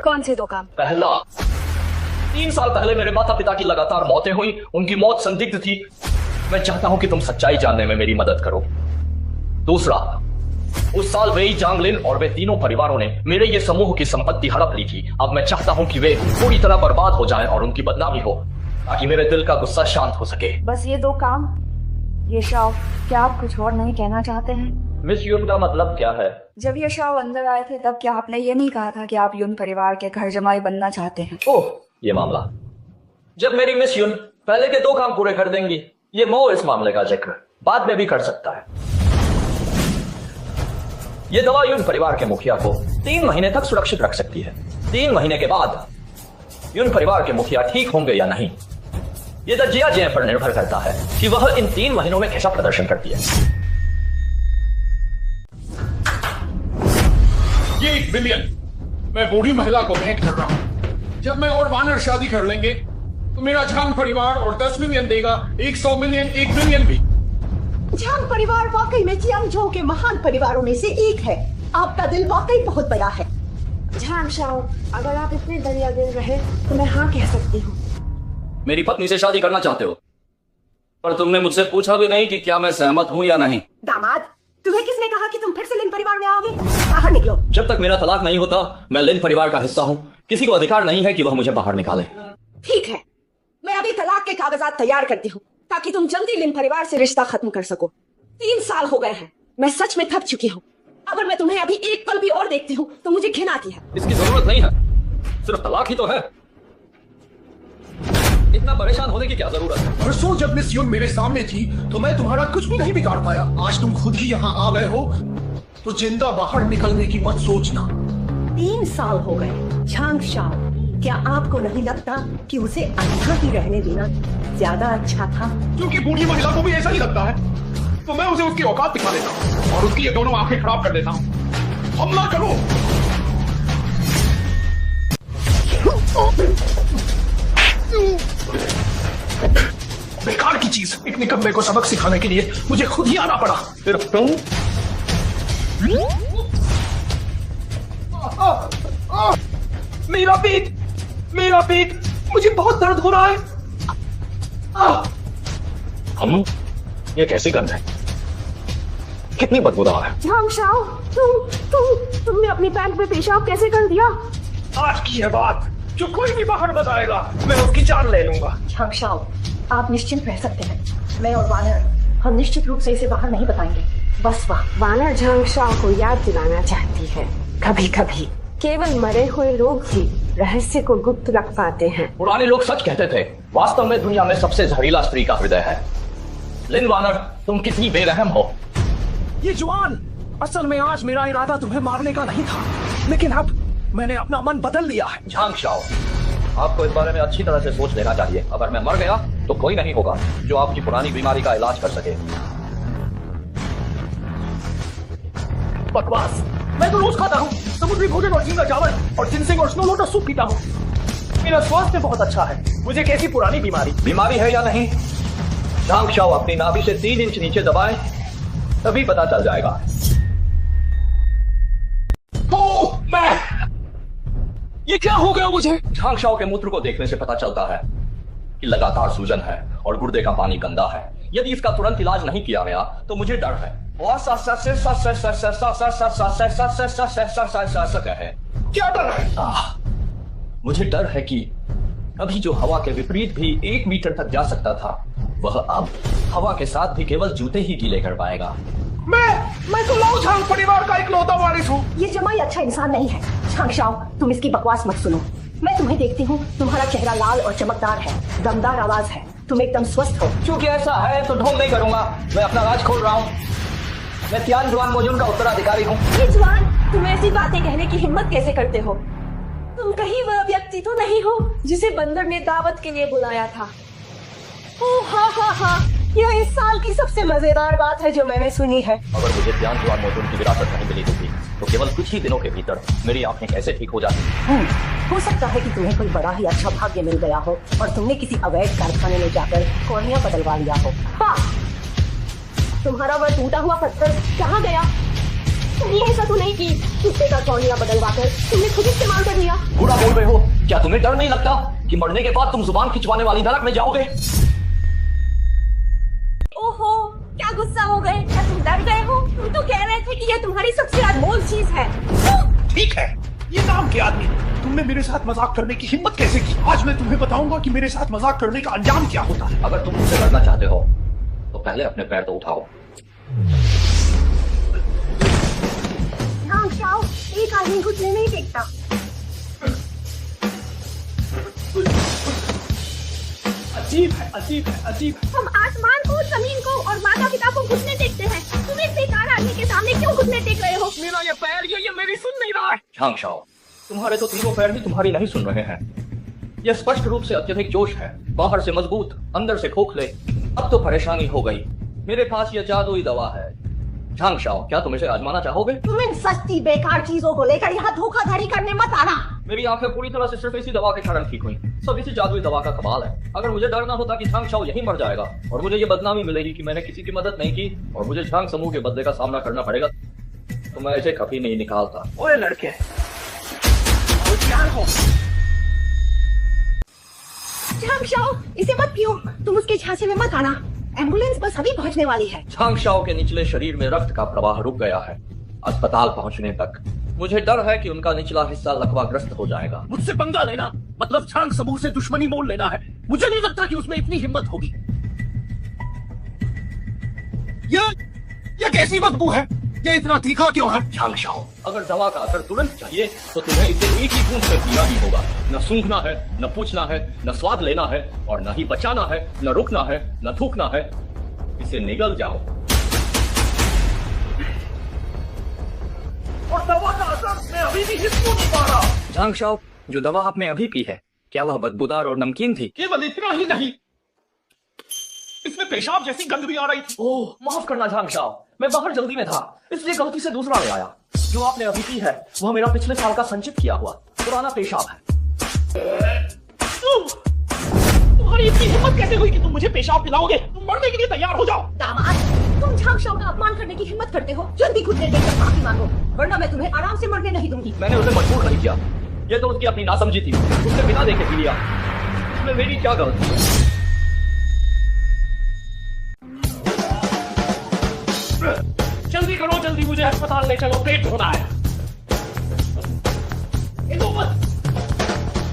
कौन से 2 काम? पहला, 3 साल पहले मेरे माता पिता की लगातार मौतें हुई, उनकी मौत संदिग्ध थी। मैं चाहता हूं कि तुम सच्चाई जानने में मेरी मदद करो। दूसरा, उस साल वेई जांगलिन और वे तीनों परिवारों ने मेरे ये समूह की संपत्ति हड़प ली थी। अब मैं चाहता हूं कि वे पूरी तरह बर्बाद हो जाएं और उनकी बदनामी हो, ताकि मेरे दिल का गुस्सा शांत हो सके। बस ये 2 काम? ये शाओ, क्या आप कुछ और नहीं कहना चाहते हैं? मिस यून का मतलब क्या है? जब ये शाओ अंदर आए थे तब क्या आपने ये नहीं कहा था कि आप यून परिवार के घर जमाई बनना चाहते हैं? ओह, ये मामला। जब मेरी मिस यून पहले के 2 काम पूरे कर देंगी, ये मो इस मामले का जिक्र बाद में भी कर सकता है। ये दवा यून परिवार के मुखिया को 3 महीने तक सुरक्षित रख सकती है। 3 महीने के बाद यून परिवार के मुखिया ठीक होंगे या नहीं, ये दजिया जय पर निर्भर करता है कि वह इन 3 महीनों में कैसा प्रदर्शन करती है। ये 1 बिलियन मैं बूढ़ी महिला को भेंट कर रहा हूँ। जब मैं और वानर शादी कर लेंगे तो मेरा झांग परिवार और 10 मिलियन देगा, 100 मिलियन, 1 बिलियन भी। झांग परिवार वाकई में चियांगजो के महान परिवारों में से एक है। आपका दिल वाकई बहुत बड़ा है। झांग शाओ, अगर आप इतने दरिया दिल रहे तो मैं हाँ कह सकती हूँ। मेरी पत्नी से शादी करना चाहते हो, पर तुमने मुझसे पूछा भी नहीं कि क्या मैं सहमत हूँ या नहीं। दामाद, तुम्हें किसने कहा कि तुम फिर से लिन परिवार में आओगे? बाहर निकलो। जब तक मेरा तलाक नहीं होता मैं लिन परिवार का हिस्सा हूँ। किसी को अधिकार नहीं है कि वह मुझे बाहर निकाले। ठीक है, मैं अभी तलाक के कागजात तैयार करती हूँ ताकि तुम जल्दी लिन परिवार से रिश्ता खत्म कर सको। 3 साल हो गए हैं, मैं सच में थक चुकी हूँ। अगर मैं तुम्हें अभी एक पल भी और देखती हूँ तो मुझे घिन आती है। इसकी जरूरत नहीं है, सिर्फ तलाक ही तो है। इतना परेशान होने की क्या जरूरत है? परसों जब मिस यून मेरे सामने थी तो मैं तुम्हारा कुछ भी नहीं बिगाड़ पाया। आज तुम खुद ही यहाँ आ गए हो तो जिंदा बाहर निकलने की मत सोचना। 3 साल हो गए। झांग शाओ, क्या आपको नहीं लगता कि उसे अंधा ही रहने देना ज्यादा अच्छा था? क्योंकि बूढ़ी महिला को भी ऐसा ही लगता है, तो मैं उसे उसकी औकात दिखा देता हूँ और उसकी ये दोनों आंखें खराब कर देता हूँ। हमला करो। बेकार की चीज, एक निकम्मे को सबक सिखाने के लिए मुझे खुद ही आना पड़ा। सिर्फ तुम। मेरा पेट, मेरा पेट, मुझे बहुत दर्द हो रहा है। हम ये कैसी गंध है? कितनी बदबूदार है। झांग शाओ, तुमने अपनी पैंट में पेशाब कैसे कर दिया? आज की है बात जो कोई भी बाहर बताएगा मैं उसकी जान ले लूंगा। झांग शाओ, आप निश्चिंत रह सकते हैं। मैं और वानर हम निश्चित रूप से इसे बाहर नहीं बताएंगे। बस वानर झांग शाओ को याद दिलाना चाहती है कभी कभी केवल मरे हुए लोग ही रहस्य को गुप्त रख पाते हैं। पुराने लोग सच कहते थे, वास्तव में दुनिया में सबसे जहरीला स्त्री का हृदय है। लिन वानर, तुम कितनी बेरहम हो। ये जुआन, असल में आज मेरा इरादा तुम्हें मारने का नहीं था, लेकिन अब मैंने अपना मन बदल लिया है। झांग शाओ, आपको इस बारे में अच्छी तरह से सोच लेना चाहिए। अगर मैं मर गया तो कोई नहीं होगा जो आपकी पुरानी बीमारी का इलाज कर सके। बकवास, मैं तो रोज खाता हूँ समुद्री भोजन और झींगा चावल और जिनसेंग और स्नो लोटस सूप पीता हूँ। मेरा स्वास्थ्य बहुत अच्छा है। मुझे कैसी पुरानी बीमारी है या नहीं? झांग शाओ अपनी नाभि से 3 इंच नीचे दबाएं, तभी पता चल जाएगा। ये क्या हो गया मुझे? झांग शाओ के मूत्र को देखने से पता चलता है कि लगातार सूजन है और गुर्दे का पानी गंदा है। यदि इसका तुरंत इलाज नहीं किया गया तो मुझे डर है। क्या डर है? मुझे डर है कि अभी जो हवा के विपरीत भी 1 मीटर तक जा सकता था, वह अब हवा के साथ भी केवल जूते ही गीले कर पाएगा। मैं तो लाओ झांग परिवार का इकलौता वारिस हूँ। ये जमाई अच्छा इंसान नहीं है। झांग शाओ, तुम इसकी बकवास मत सुनो। मैं तुम्हें देखती हूँ, तुम्हारा चेहरा लाल और चमकदार है, दमदार आवाज है, तुम एकदम स्वस्थ हो। क्योंकि ऐसा है तो ढोंग नहीं करूंगा। मैं अपना राज खोल रहा हूँ। मैं तियान जुआन मोजुन का उत्तराधिकारी हूँ। ये जुआन, तुम ऐसी बातें कहने की हिम्मत कैसे करते हो? तुम कहीं वह व्यक्ति तो नहीं हो जिसे बंदर ने दावत के लिए बुलाया था? ओह हाँ, यह इस साल की सबसे मजेदार बात है जो मैंने सुनी है। अगर मुझे तियान जुआन मोजुन की विरासत नहीं मिली होती तो केवल कुछ ही दिनों के भीतर मेरी आंखें कैसे ठीक हो जाती। हो सकता है कि तुम्हें कोई बड़ा ही अच्छा भाग्य मिल गया हो और तुमने किसी अवैध कारखाने में जाकर कॉर्निया बदलवा लिया हो। हाँ, तुम्हारा वह टूटा हुआ पत्थर कहाँ गया? तुमने ऐसा तो नहीं की कुत्ते का कॉर्निया बदलवाकर तुमने खुद इस्तेमाल कर लिया? बुरा बोल रहे हो। क्या तुम्हें डर नहीं लगता कि मरने के बाद तुम जुबान खिंचवाने वाली नरक में जाओगे? ओहो, क्या गुस्सा हो गए? क्या तुम डर गए हो? तुम तो कह रहे थे कि यह तुम्हारी सबसे अनमोल चीज है। ठीक है, ये नाम के आदमी, तुमने मेरे साथ मजाक करने की हिम्मत कैसे की? आज मैं तुम्हें बताऊंगा कि मेरे साथ मजाक करने का अंजाम क्या होता है। अगर तुम मुझसे लड़ना चाहते हो तो पहले अपने पैर तो उठाओ। झांग शाओ, एक आदमी घुटने नहीं टेकता। अजीब है। हम आसमान को, जमीन को और माता पिता को घुटने टेकते हैं। तुम इस बेकार आदमी के सामने क्यों घुटने टेक रहे हो? मेरा ये पैर, ये मेरी सुन नहीं रहा है। झांग शाओ, तुम्हारे तो तीनों पैर भी तुम्हारी नहीं सुन रहे हैं। यह स्पष्ट रूप से अत्यधिक जोश है। बाहर से मजबूत, अंदर से खोखले। अब तो परेशानी हो गई। मेरे पास यह जादुई दवा है। झांग शाओ, क्या तुम इसे आजमाना चाहोगे? तुम इन सस्ती बेकार चीजों को लेकर यहाँ धोखाधड़ी करने मत आना। मेरी आंखें पूरी तरह से सिर्फ इसी दवा के कारण ठीक हुई। सब इसी जादुई दवा का कमाल है। अगर मुझे डर ना होता कि झांग शाओ यहीं मर जाएगा और मुझे ये बदनामी मिलेगी कि मैंने किसी की मदद नहीं की और मुझे झांग समूह के बदले का सामना करना पड़ेगा, तो मैं इसे कभी नहीं निकालता। ओए लड़के, झांग शाओ, इसे मत पियो। तुम उसके झांसे में मत आना। एम्बुलेंस बस अभी पहुंचने वाली है। झांग शाओ के निचले शरीर में रक्त का प्रवाह रुक गया है अस्पताल पहुंचने तक। मुझे डर है कि उनका निचला हिस्सा लकवाग्रस्त हो जाएगा। मुझसे पंगा लेना मतलब झांग समूह से दुश्मनी मोल लेना है। मुझे नहीं लगता कि उसमें इतनी हिम्मत होगी। यह कैसी बदबू है? ये इतना तीखा क्यों है? झांग शाओ, अगर दवा का असर तुरंत चाहिए तो तुम्हें इसे एक ही बूंद से पीना ही होगा। न सूंघना है, न पूछना है, न स्वाद लेना है और न ही बचाना है, न रुकना है, न थूकना है। इसे निगल जाओ। और दवा का असर मैं अभी भी हिस्सों नहीं पा रहा। झांग शाओ, जो दवा आपने अभी पी है, क्या वह बदबूदार और नमकीन थी? केवल इतना ही नहीं, इसमें पेशाब जैसी गंध भी आ रही थी। ओह, माफ करना झांग शाओ, मैं बाहर जल्दी में था, इसलिए गलती से दूसरा ले आया। जो आपने अभी पी है वह मेरा पिछले साल का संचित किया हुआ पुराना पेशाब है। तुम्हारी इतनी हिम्मत कैसे हुई कि तुम मुझे पेशाब पिलाओगे? तुम मरने के लिए तैयार हो जाओ। दामाद, तुम झांग शाओ का अपमान करने की हिम्मत करते हो? जल्दी घुटने टेककर माफी मांगो, वरना मैं तुम्हें आराम से मरने नहीं दूंगी। मैंने उसे मजबूर नहीं किया। ये तो उसकी अपनी नासमझी थी। उसने बिना देखे पी लिया। इसमें मेरी क्या गलती है? जल्दी करो, जल्दी मुझे अस्पताल ले चलो, पेट धोना है।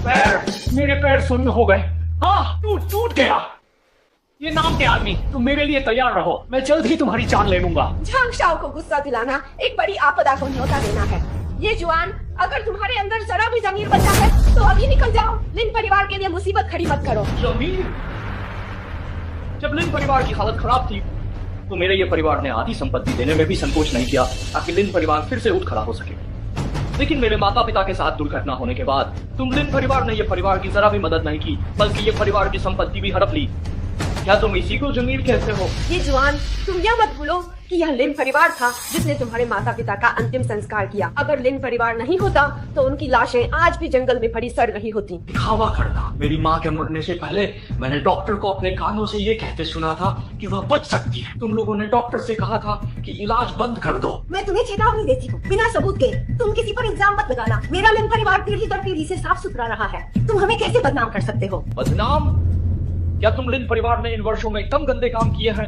पैर, मेरे पैर सुन्न हो गए। हाँ, टूट गया। ये नाम के आदमी, तुम मेरे लिए तैयार रहो, मैं जल्द ही तुम्हारी जान ले लूंगा। झांग शाओ को गुस्सा दिलाना एक बड़ी आपदा को न्योता देना है। ये जुआन, अगर तुम्हारे अंदर जरा भी जमीर बचा है तो अभी निकल जाओ। लिन परिवार के लिए मुसीबत खड़ी मत करो। जमीर? जब लिन परिवार की हालत खराब थी तो मेरे ये परिवार ने आधी संपत्ति देने में भी संकोच नहीं किया ताकि लिन परिवार फिर से उठ खड़ा हो सके। लेकिन मेरे माता पिता के साथ दुर्घटना होने के बाद तुम लिन परिवार ने ये परिवार की जरा भी मदद नहीं की, बल्कि ये परिवार की संपत्ति भी हड़प ली। क्या तुम इसी को जमीर कहते हो? ये जुआन, तुम यह मत भूलो कि यह लिन परिवार था जिसने तुम्हारे माता पिता का अंतिम संस्कार किया। अगर लिन परिवार नहीं होता तो उनकी लाशें आज भी जंगल में पड़ी सड़ रही होती। दिखावा करना। मेरी माँ के मरने से पहले मैंने डॉक्टर को अपने कानों से ये कहते सुना था कि वह बच सकती है। तुम लोगों ने डॉक्टर से कहा था कि इलाज बंद कर दो। मैं तुम्हें चेतावनी देती हूँ, बिना सबूत के तुम किसी पर इल्जाम मत लगाना। मेरा लिन परिवार पीढ़ी दर पीढ़ी से साफ सुथरा रहा है, तुम हमें कैसे बदनाम कर सकते हो? बदनाम? क्या तुम लिन परिवार ने इन वर्षों में एकदम गंदे काम किए हैं?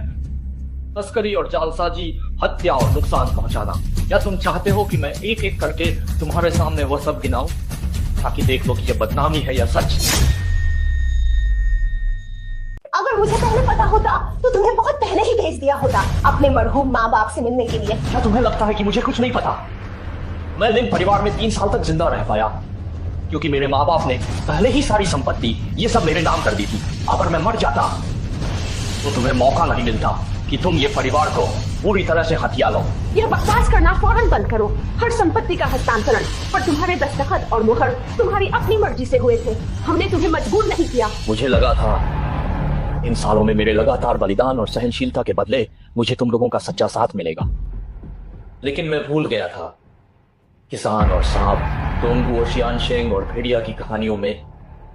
तस्करी और जालसाजी, हत्या और नुकसान पहुंचाना। क्या तुम चाहते हो कि मैं एक एक करके तुम्हारे सामने वो सब गिनाऊं ताकि देख लो कि ये बदनामी है या सच? अगर मुझे पहले पता होता तो तुम्हें बहुत पहले ही भेज दिया होता अपने मरहूम माँ बाप से मिलने के लिए। क्या तुम्हें लगता है कि मुझे कुछ नहीं पता? मैं लिन परिवार में 3 साल तक जिंदा रह पाया क्योंकि मेरे माँ बाप ने पहले ही सारी संपत्ति ये सब मेरे नाम कर दी थी। अगर मैं मर जाता तो तुम्हें मौका नहीं मिलता कि तुम ये परिवार को पूरी तरह से हथिया लो। यह बकवास करना फौरन बंद करो। हर संपत्ति का हस्तांतरण पर तुम्हारे दस्तखत और मुहर तुम्हारी अपनी मर्जी से हुए थे। हमने तुम्हें मजबूर नहीं किया। मुझे लगा था इन सालों में मेरे लगातार बलिदान और सहनशीलता के बदले मुझे तुम लोगों का सच्चा साथ मिलेगा, लेकिन मैं भूल गया था किसान और सांप, टोंगू, ओशियानशेंग और भेड़िया की कहानियों में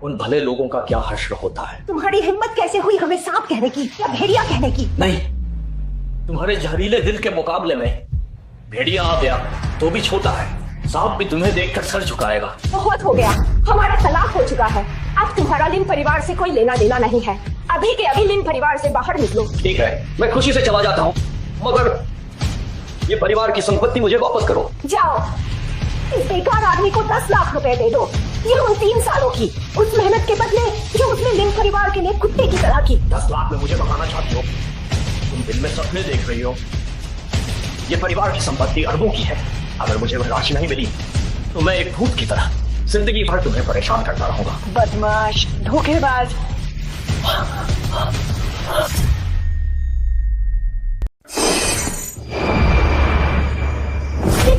उन भले लोगों का क्या हश्र होता है। तुम्हारी हिम्मत कैसे हुई हमें सांप कहने की या भेड़िया कहने की? नहीं, तुम्हारे जहरीले दिल के मुकाबले में भेड़िया आ गया तो भी छोटा है, सांप भी तुम्हें देखकर सर झुकाएगा। बहुत हो गया, हमारा तलाक हो चुका है। अब तुम्हारा लिन परिवार से कोई लेना देना नहीं है। अभी के अभी लिन परिवार से बाहर निकलो। ठीक है, मैं खुशी से चला जाता हूँ, मगर ये परिवार की संपत्ति मुझे वापस करो। जाओ, इस बेकार आदमी को 10 लाख रुपए दे दो। ये उन 3 सालों की उस मेहनत के बदले जो उसने लिन परिवार के लिए कुत्ते की तरह की। 10 लाख में मुझे भगाना चाहती हो? तुम दिल में सपने देख रही हो। ये परिवार की संपत्ति अरबों की है। अगर मुझे वह राशि नहीं मिली तो मैं एक भूत की तरह जिंदगी भर तुम्हें परेशान करता रहूंगा। बदमाश, धोखेबाज।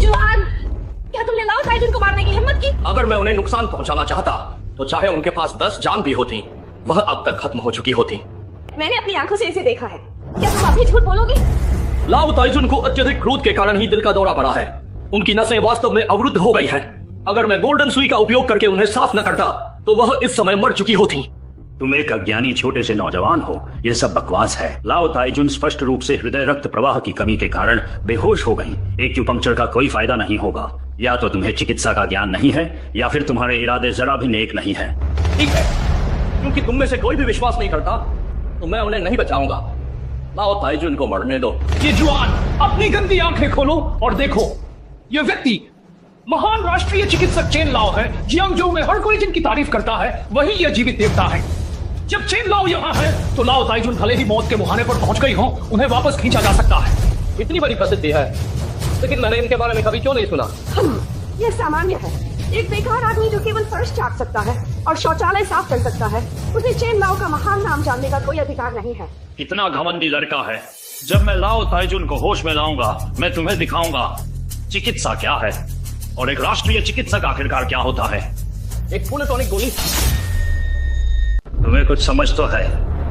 जुआन, क्या तुमने लाओ ताइजुन को मारने की हिम्मत की? अगर मैं उन्हें नुकसान पहुंचाना चाहता तो चाहे उनके पास 10 जान भी होती, वह अब तक खत्म हो चुकी होती। मैंने अपनी आंखों से इसे देखा है। क्या तुम अभी झूठ बोलोगे? लाओ ताइजुन को अत्यधिक क्रोध के कारण ही दिल का दौरा पड़ा है। उनकी नसें वास्तव में अवरुद्ध हो गई हैं। अगर मैं गोल्डन सुई का उपयोग करके उन्हें साफ न करता तो वह इस समय मर चुकी होती। तुम एक अज्ञानी छोटे से नौजवान हो, यह सब बकवास है। लाओ ताइजुन स्पष्ट रूप से हृदय रक्त प्रवाह की कमी के कारण बेहोश हो गई। एक्यूपंक्चर का कोई फायदा नहीं होगा। या तो तुम्हें चिकित्सा का ज्ञान नहीं है या फिर तुम्हारे इरादे जरा भी नेक नहीं है। ठीक है, क्योंकि तुम में से कोई भी विश्वास नहीं करता तो मैं उन्हें नहीं बचाऊंगा। लाओ ताइजुन को मरने दो। ये जुआन, अपनी गंदी आंखें खोलो और देखो, ये व्यक्ति महान राष्ट्रीय चिकित्सक चेन लाओ है। जियांगजो में हर कोई जिनकी तारीफ करता है वही यह जीवित देवता है। जब चेन लाओ यहाँ है तो लाओ ताइजुन भले ही मौत के मुहाने पर पहुंच गई हो, उन्हें वापस खींचा जा सकता है। इतनी बड़ी प्रसिद्धि है, लेकिन मैंने इनके बारे में कभी क्यों नहीं सुना? यह सामान्य है। एक बेकार आदमी जो केवल फर्श चाट सकता है और शौचालय साफ कर सकता है, उसे चेन लाओ का महान नाम जानने का कोई अधिकार नहीं है। कितना घमंडी लड़का है। जब मैं लाओ ताइजुन को होश में लाऊंगा मैं तुम्हें दिखाऊंगा चिकित्सा क्या है और एक राष्ट्रीय चिकित्सक आखिरकार क्या होता है। एक फुल टॉनिक गोली। तुम्हें कुछ समझ तो है?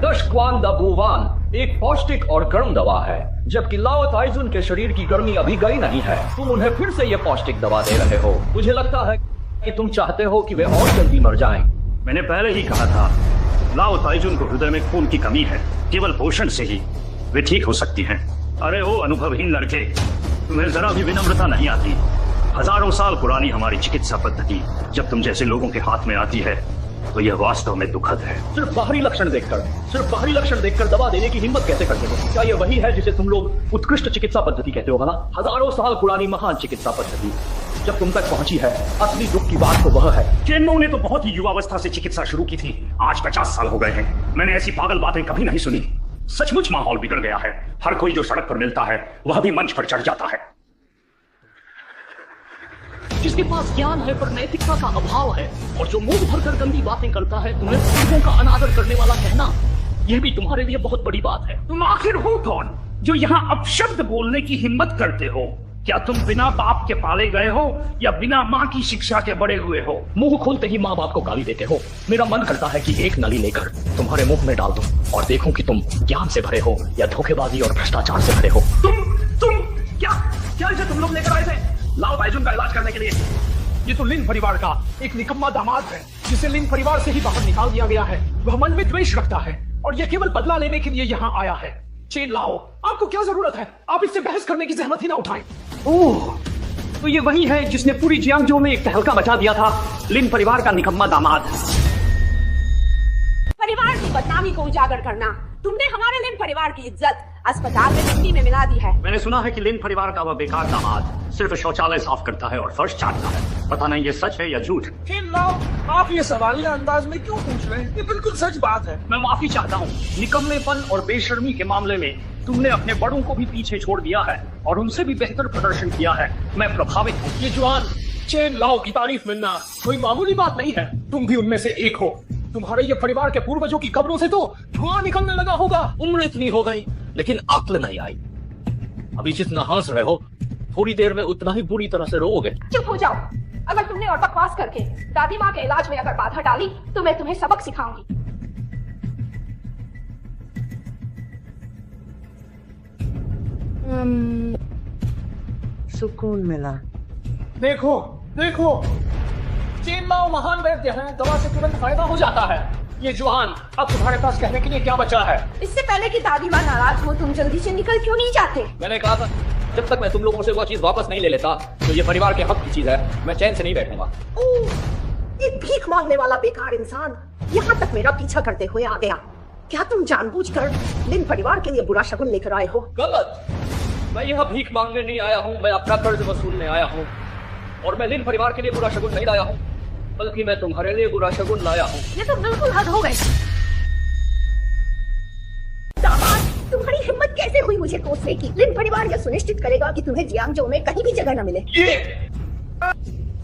दशक्वान दाबुवान एक पौष्टिक और गर्म दवा है, जबकि लाओ ताइजुन के शरीर की गर्मी अभी गई नहीं है। तुम उन्हें फिर से ये पौष्टिक दवा दे रहे हो। मुझे लगता है कि तुम चाहते हो कि वे और जल्दी मर जाएं। मैंने पहले ही कहा था, लाओ ताइजुन को हृदय में खून की कमी है। केवल पोषण से ही वे ठीक हो सकती हैं। अरे ओ अनुभवहीन लड़के, तुम्हें जरा भी विनम्रता नहीं आती। हजारों साल पुरानी हमारी चिकित्सा पद्धति जब तुम जैसे लोगों के हाथ में आती है तो यह वास्तव में दुखद है। सिर्फ बाहरी लक्षण देखकर दवा देने की हिम्मत कैसे करते हो? क्या यह वही है जिसे तुम लोग उत्कृष्ट चिकित्सा पद्धति कहते हो? भला हजारों साल पुरानी महान चिकित्सा पद्धति जब तुम तक पहुंची है, असली दुख की बात तो वह है। चेनमो ने तो बहुत ही युवावस्था से चिकित्सा शुरू की थी। आज 50 साल हो गए हैं। मैंने ऐसी पागल बातें कभी नहीं सुनी। सचमुच माहौल बिगड़ गया है। हर कोई जो सड़क पर मिलता है वह भी मंच पर चढ़ जाता है। जिसके पास ज्ञान है पर नैतिकता का अभाव है, और जो मुंह भरकर गंदी बातें करता है, तुम्हें बुजुर्गों का अनादर करने वाला कहना, यह भी तुम्हारे लिए बहुत बड़ी बात है। तुम आखिर हो कौन जो यहाँ अपशब्द बोलने की हिम्मत करते हो? क्या तुम बिना बाप के पाले गए हो या बिना माँ की शिक्षा के बड़े हुए हो? मुंह खोलते ही माँ बाप को गाली देते हो। मेरा मन करता है कि एक नली लेकर तुम्हारे मुंह में डाल दूं और देखूं कि तुम ज्ञान से भरे हो या धोखेबाजी और भ्रष्टाचार से भरे हो। तुम क्या इसे तुम लोग लेकर आए थे लाओ ताइजुन का इलाज करने के लिए? ये तो लिन परिवार का एक निकम्मा दामाद है, जिसे लिन परिवार से ही बाहर निकाल दिया गया है। वह मन में द्वेष रखता है और यह केवल बदला लेने के लिए यहाँ आया है। चेन लाओ, आपको क्या जरूरत है? आप इससे बहस करने की जहमत ही ना उठाएं। ओह, तो ये वही है जिसने पूरी जियांगजो में एक तहलका मचा दिया था, लिन परिवार का निकम्मा दामाद। परिवार की बदनामी को उजागर करना, तुमने हमारे लिन परिवार की इज्जत अस्पताल में मिट्टी में मिला दी है। मैंने सुना है कि लिन परिवार का वह बेकार दामाद सिर्फ शौचालय साफ करता है और फर्श चाटता है। पता नहीं ये सच है या झूठ। आप ये सवालिया अंदाज में क्यों पूछ रहे हैं? ये बिल्कुल सच बात है। मैं माफी चाहता हूँ। निकम्मेपन और बेशर्मी के मामले में तुमने अपने बड़ों को भी पीछे छोड़ दिया है और उनसे भी बेहतर प्रदर्शन किया है। मैं प्रभावित हूँ। ये जवान चेन लाओ की तारीफ मिलना कोई मामूली बात नहीं है। तुम भी उनमें से एक हो। तुम्हारे ये परिवार के पूर्वजों की कब्रों से तो धुआं निकलने लगा होगा। उम्र इतनी हो गई लेकिन अक्ल नहीं आई। अभी जितना हंस रहे हो थोड़ी देर में उतना ही बुरी तरह से रोओगे। चुप हो जाओ। अगर तुमने और बकवास करके दादी माँ के इलाज में अगर बाधा डाली तो मैं तुम्हें सबक सिखाऊंगी। सुकून मिला। देखो चेन लाओ महान वैद्य है, दवा से तुरंत फायदा हो जाता है। ये जवान अब तुम्हारे पास कहने के लिए क्या बचा है? इससे पहले कि दादी माँ नाराज हो तुम जल्दी से निकल क्यों नहीं जाते? मैंने कहा था जब तक मैं तुम लोगों से वो चीज वापस नहीं ले लेता तो ये परिवार के हक की चीज है, मैं चैन से नहीं बैठूंगा। ये भीख मांगने वाला बेकार इंसान यहाँ तक मेरा पीछा करते हुए आ गया। क्या तुम जानबूझकर लिन परिवार के लिए बुरा शगुन लेकर आए हो? गलत। मैं यहाँ भीख मांगने नहीं आया हूँ, मैं अपना कर्ज वसूलने आया हूँ। और मैं लिन परिवार के लिए बुरा शगुन नहीं लाया हूँ, बल्कि मैं तुम्हारे लिए बुरा शगुन लाया हूँ। ये तो बिल्कुल हद हो गई। दामाद, तुम्हारी हिम्मत कैसे हुई मुझे कोसने की? लिन परिवार यह सुनिश्चित करेगा कि तुम्हें जियांगजो में कहीं भी जगह न मिले।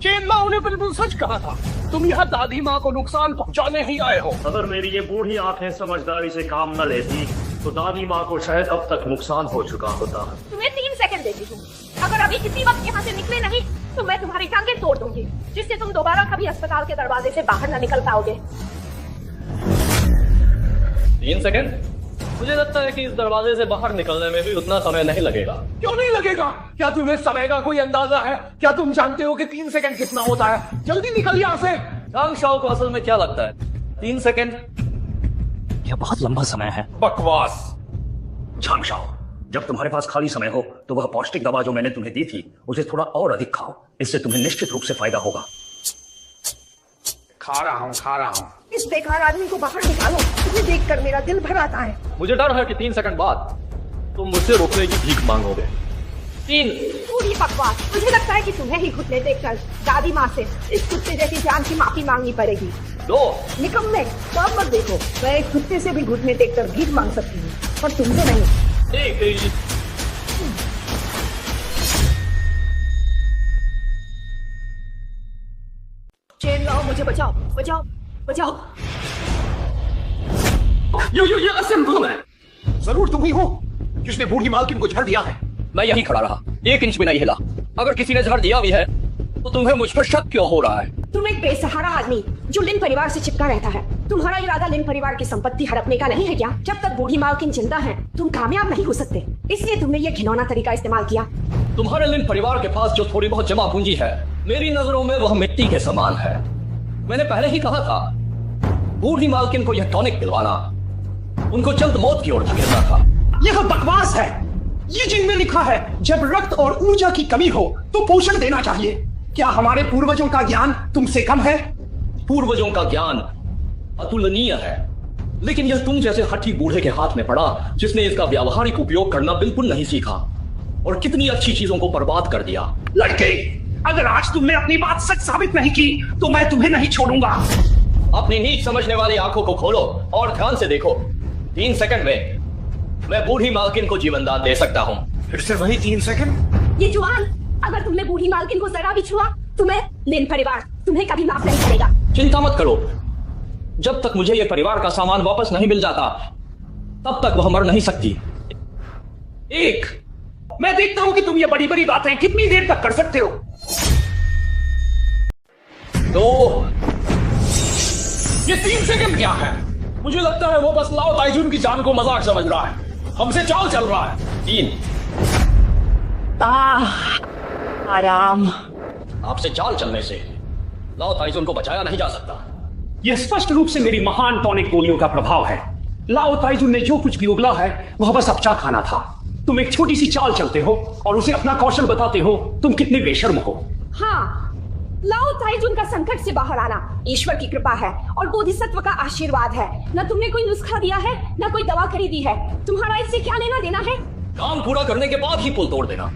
चेन लाओ ने बिल्कुल सच कहा था। तुम यहाँ दादी माँ को नुकसान पहुँचाने ही आए हो। अगर मेरी ये बूढ़ी आंखें समझदारी से काम न लेती तो दादी माँ को शायद अब तक नुकसान हो चुका होता। तुम्हें 3 सेकंड देती हूँ। अगर अभी किसी वक्त यहाँ से निकले नहीं तो मैं तुम्हारी टांगें तोड़ दूंगी, जिससे तुम दोबारा कभी अस्पताल के दरवाजे से बाहर न निकल पाओगे। 3 सेकंड? मुझे लगता है कि इस दरवाजे से बाहर निकलने में भी उतना समय नहीं लगेगा। क्यों नहीं लगेगा? क्या तुम्हें समय का कोई अंदाजा है? क्या तुम जानते हो कि 3 सेकंड कितना होता है? जल्दी निकल यहाँ से। चांग शाओ को असल में क्या लगता है 3 सेकंड? यह बहुत लंबा समय है। बकवास। चांग शाओ, जब तुम्हारे पास खाली समय हो तो वह पौष्टिक दवा जो मैंने तुम्हें दी थी उसे थोड़ा और अधिक खाओ। इससे तुम्हें निश्चित रूप से फायदा होगा। खा रहा हूँ। इस बेकार आदमी को बाहर निकालो। तुम्हें देखकर मेरा दिल भर आता है। मुझे डर है कि 3 सेकंड बाद तुम मुझसे रुकने की भीख मांगोगे। 3। पूरी बकवास। मुझे लगता है कि तुम्हें ही घुटने देखकर दादी माँ से इस कुत्ते जैसी जान की माफी मांगनी पड़ेगी। 2। निकम्मे, बाप मत देखो। मैं एक कुत्ते से भी घुटने देखकर भीख मांग सकती हूँ, पर तुमसे नहीं। 1। चेन लाओ, मुझे बचाओ। ये असंभव है। जरूर तुम ही हो जिसने बूढ़ी मालकिन को झड़ दिया है। मैं यहीं खड़ा रहा, 1 इंच भी नहीं हिला। अगर किसी ने झड़ दिया भी है तो तुम्हें मुझ पर शक क्यों हो रहा है? तुम एक बेसहारा आदमी जो लिन परिवार से चिपका रहता है। तुम्हारा इरादा लिन परिवार की संपत्ति हड़पने का नहीं है क्या? जब तक बूढ़ी मालकिन जिंदा है तुम कामयाब नहीं हो सकते, इसलिए तुमने ये घिनौना तरीका इस्तेमाल किया। तुम्हारे लिन परिवार के पास जो थोड़ी बहुत जमा पूंजी है, मेरी नजरों में वह मिट्टी के समान है। मैंने पहले ही कहा था, बूढ़ी मालकिन को यह टॉनिक पिलवाना उनको जल्द मौत की ओर धकेलना था। यह बकवास है। ये जिनमें लिखा है जब रक्त और ऊर्जा की कमी हो तो पोषण देना चाहिए। क्या हमारे पूर्वजों का ज्ञान तुमसे कम है? पूर्वजों का ज्ञान अतुलनीय है, लेकिन यह तुम जैसे हठी बूढ़े के हाथ में पड़ा जिसने इसका व्यावहारिक उपयोग करना बिल्कुल नहीं सीखा और कितनी अच्छी चीजों को बर्बाद कर दिया। लड़के, अगर आज तुमने अपनी बात सच साबित नहीं की तो मैं तुम्हें नहीं छोड़ूंगा। अपनी नीच समझने वाली आंखों को खोलो और ध्यान से देखो। 3 सेकंड में मैं बूढ़ी मालकिन को जीवन दान दे सकता हूँ। फिर से वही 3 सेकंड। ये जुआन, अगर तुमने बूढ़ी मालकिन को जरा भी छुआ तुम्हें लिन परिवार तुम्हें कभी माफ नहीं करेगा। चिंता मत करो, जब तक मुझे ये परिवार का सामान वापस नहीं मिल जाता तब तक वह मर नहीं सकती। मैं देखता हूं कि तुम ये बड़ी बड़ी बातें कितनी देर तक कर सकते हो। तो ये 3 सेकंड क्या है? मुझे लगता है वो बस लाओ ताइजुन की जान को मजाक समझ रहा है, हमसे चाल चल रहा है। 3 आराम। आपसे चाल चलने से लाओ ताइजुन को बचाया नहीं जा सकता। यह स्पष्ट रूप से मेरी महान टॉनिक गोलियों का प्रभाव है। लाओ ताइजुन ने जो कुछ भी उगला है वह बस अपचा खाना था। तुम एक छोटी सी चाल चलते हो और उसे अपना कौशल बताते हो। तुम कितने बेशर्म हो। हाँ, लाओ ताइजुन का संकट से बाहर आना ईश्वर की कृपा है और बोधिसत्व का आशीर्वाद है। न तुमने कोई नुस्खा दिया है न कोई दवा खरीदी है। तुम्हारा इससे क्या लेना देना है? काम पूरा करने के बाद ही पुल तोड़ देना।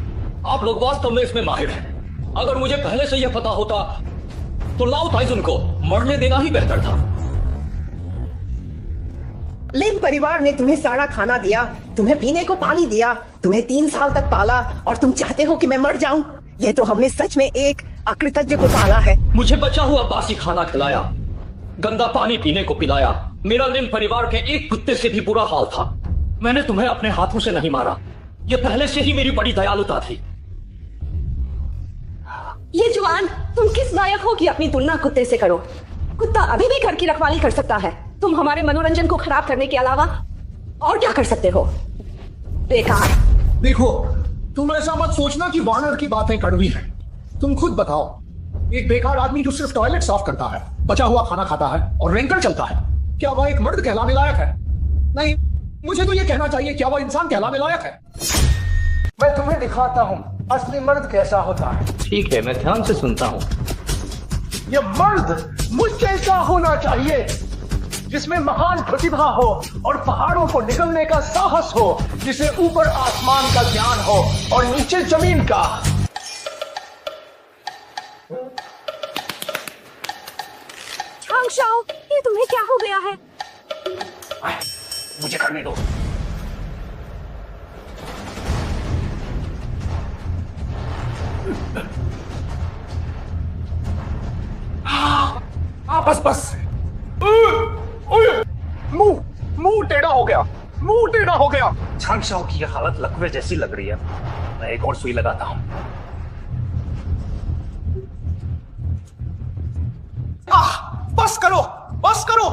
आप लोग वास्तव में इसमें माहिर हैं। अगर मुझे पहले से यह पता होता तो लाओ ताइजुन को मरने देना ही बेहतर था। लिन परिवार ने तुम्हें सारा खाना दिया, तुम्हें पीने को पानी दिया, तुम्हें 3 साल तक पाला और तुम चाहते हो कि मैं मर जाऊं? ये तो हमने सच में एक अकृतज्ञ को पाला है। मुझे बचा हुआ बासी खाना खिलाया, गंदा पानी पीने को पिलाया। मेरा लिन परिवार के एक कुत्ते से भी बुरा हाल था। मैंने तुम्हें अपने हाथों से नहीं मारा, यह पहले से ही मेरी बड़ी दयालुता थी। ये जवान, तुम किस लायक हो कि अपनी तुलना कुत्ते से करो? कुत्ता अभी भी घर की रखवाली कर सकता है। तुम हमारे मनोरंजन को खराब करने के अलावा और क्या कर सकते हो? बेकार। देखो, तुम ऐसा मत सोचना कि वार्नर की बातें कड़वी हैं। तुम खुद बताओ, एक बेकार आदमी जो सिर्फ टॉयलेट साफ करता है, बचा हुआ खाना खाता है और रेंकर चलता है, क्या वह एक मर्द कहलाने लायक है? नहीं, मुझे तो यह कहना चाहिए क्या वह इंसान कहलाने लायक है। मैं तुम्हें दिखाता हूँ असली मर्द कैसा होता है। ठीक है, मैं ध्यान से सुनता हूँ। यह मर्द मुझ जैसा होना चाहिए, जिसमें महान प्रतिभा हो और पहाड़ों को निगलने का साहस हो, जिसे ऊपर आसमान का ज्ञान हो और नीचे जमीन का। शाओ, ये तुम्हें क्या हो गया है? मुझे करने दो। बस मुंह टेढ़ा हो गया, मुंह टेढ़ा हो गया। झांगशाओ की यह हालत लकवे जैसी लग रही है। मैं एक और सुई लगाता हूं। बस करो, बस करो।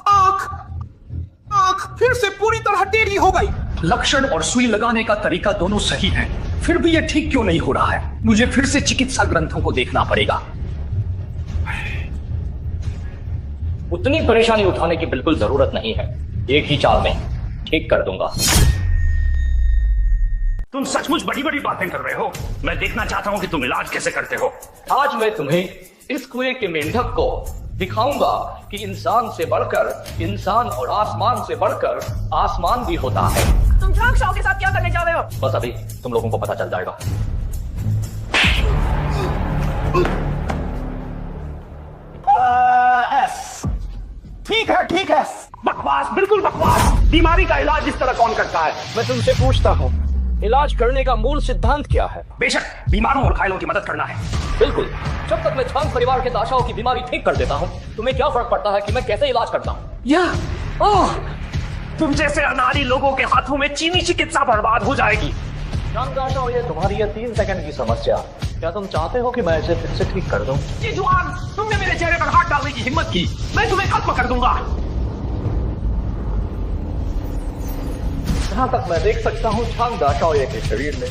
आंख फिर से पूरी तरह टेढ़ी हो गई। लक्षण और सुई लगाने का तरीका दोनों सही है, फिर भी यह ठीक क्यों नहीं हो रहा है? मुझे फिर से चिकित्सा ग्रंथों को देखना पड़ेगा। उतनी परेशानी उठाने की बिल्कुल जरूरत नहीं है, एक ही चाल में ठीक कर दूंगा। तुम सचमुच बड़ी बड़ी बातें कर रहे हो। मैं देखना चाहता हूं कि तुम इलाज कैसे करते हो। आज मैं तुम्हें इस कुएं के मेंढक को दिखाऊंगा कि इंसान से बढ़कर इंसान और आसमान से बढ़कर आसमान भी होता है। तुम झांगशाओ के साथ क्या करने जा रहे हो? बस अभी तुम लोगों को पता चल जाएगा। ठीक है। बकवास, बिल्कुल बकवास। बीमारी का इलाज इस तरह कौन करता है? मैं तुमसे पूछता हूँ, इलाज करने का मूल सिद्धांत क्या है? बेशक बीमारों और घायलों की मदद करना है। बिल्कुल। जब तक मैं झांग परिवार के दाशाओं की बीमारी ठीक कर देता हूँ, तुम्हें क्या फर्क पड़ता है कि मैं कैसे इलाज करता हूँ? तुम जैसे अनाड़ी लोगों के हाथों में चीनी चिकित्सा बर्बाद हो जाएगी। झांग दाशाओं, ये तुम्हारी ये 3 सेकंड की समस्या, क्या तुम चाहते हो कि मैं इसे फिर से ठीक कर दूं? ये जुआन, तुमने मेरे चेहरे पर हाथ डालने की हिम्मत की, मैं तुम्हें खत्म कर दूंगा। जहाँ तक मैं देख सकता हूँ झांग दाशाओं के शरीर में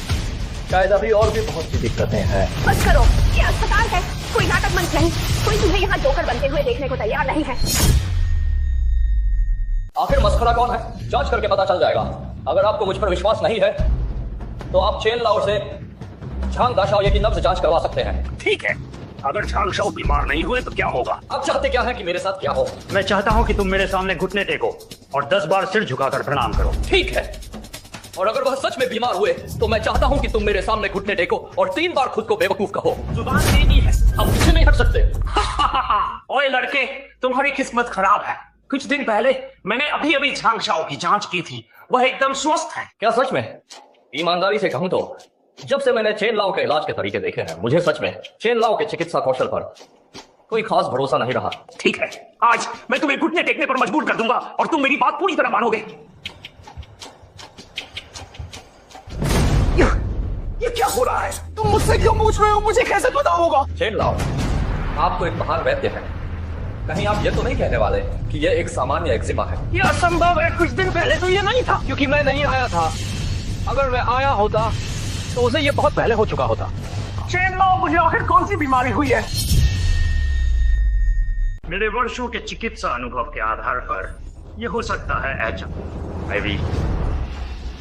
शायद अभी और भी बहुत सी दिक्कतें हैं। बस करो, ये अस्पताल है, कोई नाटक मंच नहीं। कोई तुम्हें यहाँ जोकर बनते हुए देखने को तैयार नहीं है। आखिर मस्खरा कौन है, जांच करके पता चल जाएगा। अगर आपको मुझ पर विश्वास नहीं है तो आप चेन लाओ से झांग दाशाओ की नब्ज जांच करवा सकते हैं। ठीक है, अगर झांगशाओ बीमार नहीं हुए तो क्या होगा? आप चाहते क्या है कि मेरे साथ क्या हो? मैं चाहता हूं कि तुम मेरे सामने घुटने टेको और 10 बार सिर झुकाकर प्रणाम करो। ठीक है, और अगर वह सच में बीमार हुए तो मैं चाहता हूं कि तुम मेरे सामने घुटने टेको और 3 बार खुद को बेवकूफ कहो। जुबान देनी है, अब पीछे नहीं हट सकते। ओए लड़के, तुम्हारी किस्मत खराब है। कुछ दिन पहले मैंने अभी झांगशाओ की जांच की थी, वह एकदम स्वस्थ है। क्या सच में? ईमानदारी से कहूं तो जब से मैंने चेन लाओ के इलाज के तरीके देखे हैं, मुझे सच में चेन लाओ के चिकित्सा कौशल पर कोई खास भरोसा नहीं रहा। ठीक है, आज मैं तुम्हें घुटने टेकने पर मजबूर कर दूंगा और तुम मेरी बात पूरी तरह मानोगे। ये क्या हो रहा है? तुम मुझसे क्यों पूछ रहे हो? मुझे कैसे पता होगा? चेन लाओ, आपको एक महान वैद्य है, कहीं आप ये तो नहीं कहने वाले कि ये एक सामान्य एक्जिमा है? ये असंभव है। कुछ दिन पहले तो ये नहीं था, क्योंकि मैं नहीं आया था। अगर मैं आया होता तो उसे ये बहुत पहले हो चुका होता। चेन लाओ, मुझे आखिर कौन सी बीमारी हुई है? मेरे वर्षों के चिकित्सा अनुभव के आधार पर यह हो सकता है HIV।